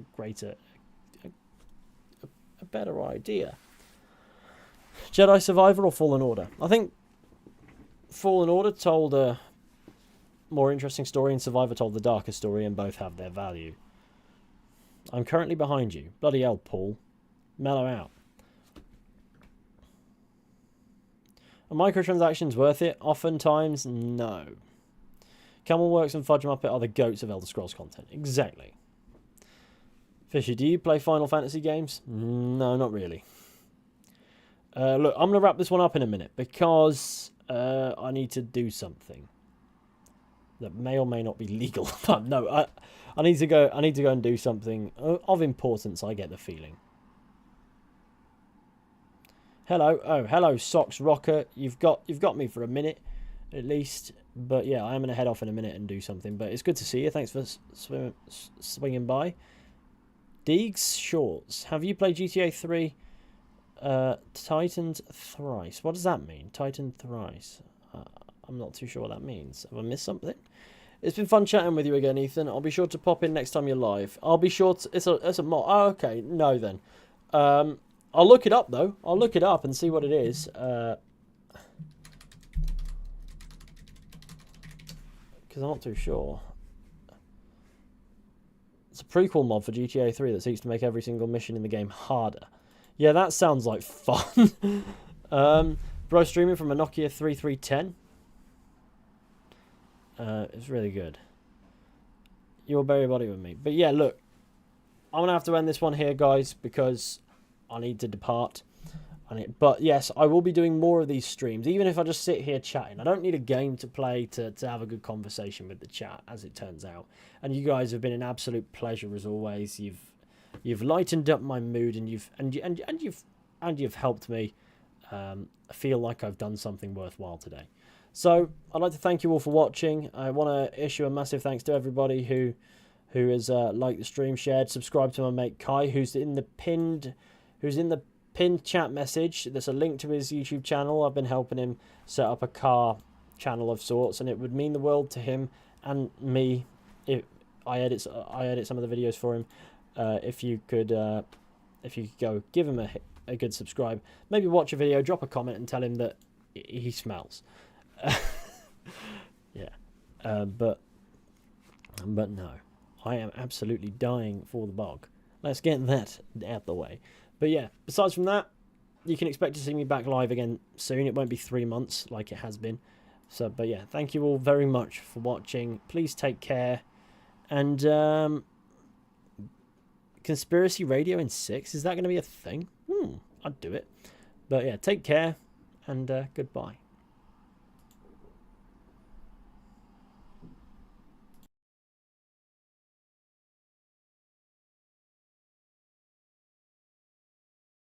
better idea. Jedi Survivor or Fallen Order? I think Fallen Order told a more interesting story, and Survivor told the darker story, and both have their value. I'm currently behind you. Bloody hell, Paul. Mellow out. Are microtransactions worth it? Oftentimes, no. Camelworks and Fudge Muppet are the goats of Elder Scrolls content. Exactly. Fishy, do you play Final Fantasy games? No, not really. Look, I'm going to wrap this one up in a minute, because I need to do something that may or may not be legal. But no, I need to go and do something of importance, I get the feeling. Hello, hello, Socks Rocker. You've got me for a minute, at least. But yeah, I am going to head off in a minute and do something. But it's good to see you. Thanks for swinging by. Deegs Shorts. Have you played GTA 3? Titaned Thrice. What does that mean? Titaned Thrice. I'm not too sure what that means. Have I missed something? It's been fun chatting with you again, Ethan. I'll be sure to pop in next time you're live. I'll be sure to... It's a mod. Oh, okay. No, then. I'll look it up, though. I'll look it up and see what it is. Because I'm not too sure. It's a prequel mod for GTA 3 that seeks to make every single mission in the game harder. Yeah, that sounds like fun. Bro streaming from a Nokia 3310. It's really good. You're very buddy with me. But yeah, look. I'm going to have to end this one here, guys, because I need to depart. But yes, I will be doing more of these streams, even if I just sit here chatting. I don't need a game to play to have a good conversation with the chat, as it turns out. And you guys have been an absolute pleasure as always. You've lightened up my mood, and you've helped me feel like I've done something worthwhile today. So I'd like to thank you all for watching. I want to issue a massive thanks to everybody who has liked the stream, shared, subscribed to my mate Kai, who's in the pinned chat message. There's a link to his YouTube channel. I've been helping him set up a car channel of sorts, and it would mean the world to him and me if I edit some of the videos for him. If you could go give him a good subscribe, maybe watch a video, drop a comment, and tell him that he smells. Yeah. But no, I am absolutely dying for the bog. Let's get that out the way. But yeah, besides from that, you can expect to see me back live again soon. It won't be 3 months like it has been. So, but yeah, thank you all very much for watching. Please take care. And Conspiracy Radio in 6, is that going to be a thing? I'd do it. But yeah, take care and goodbye.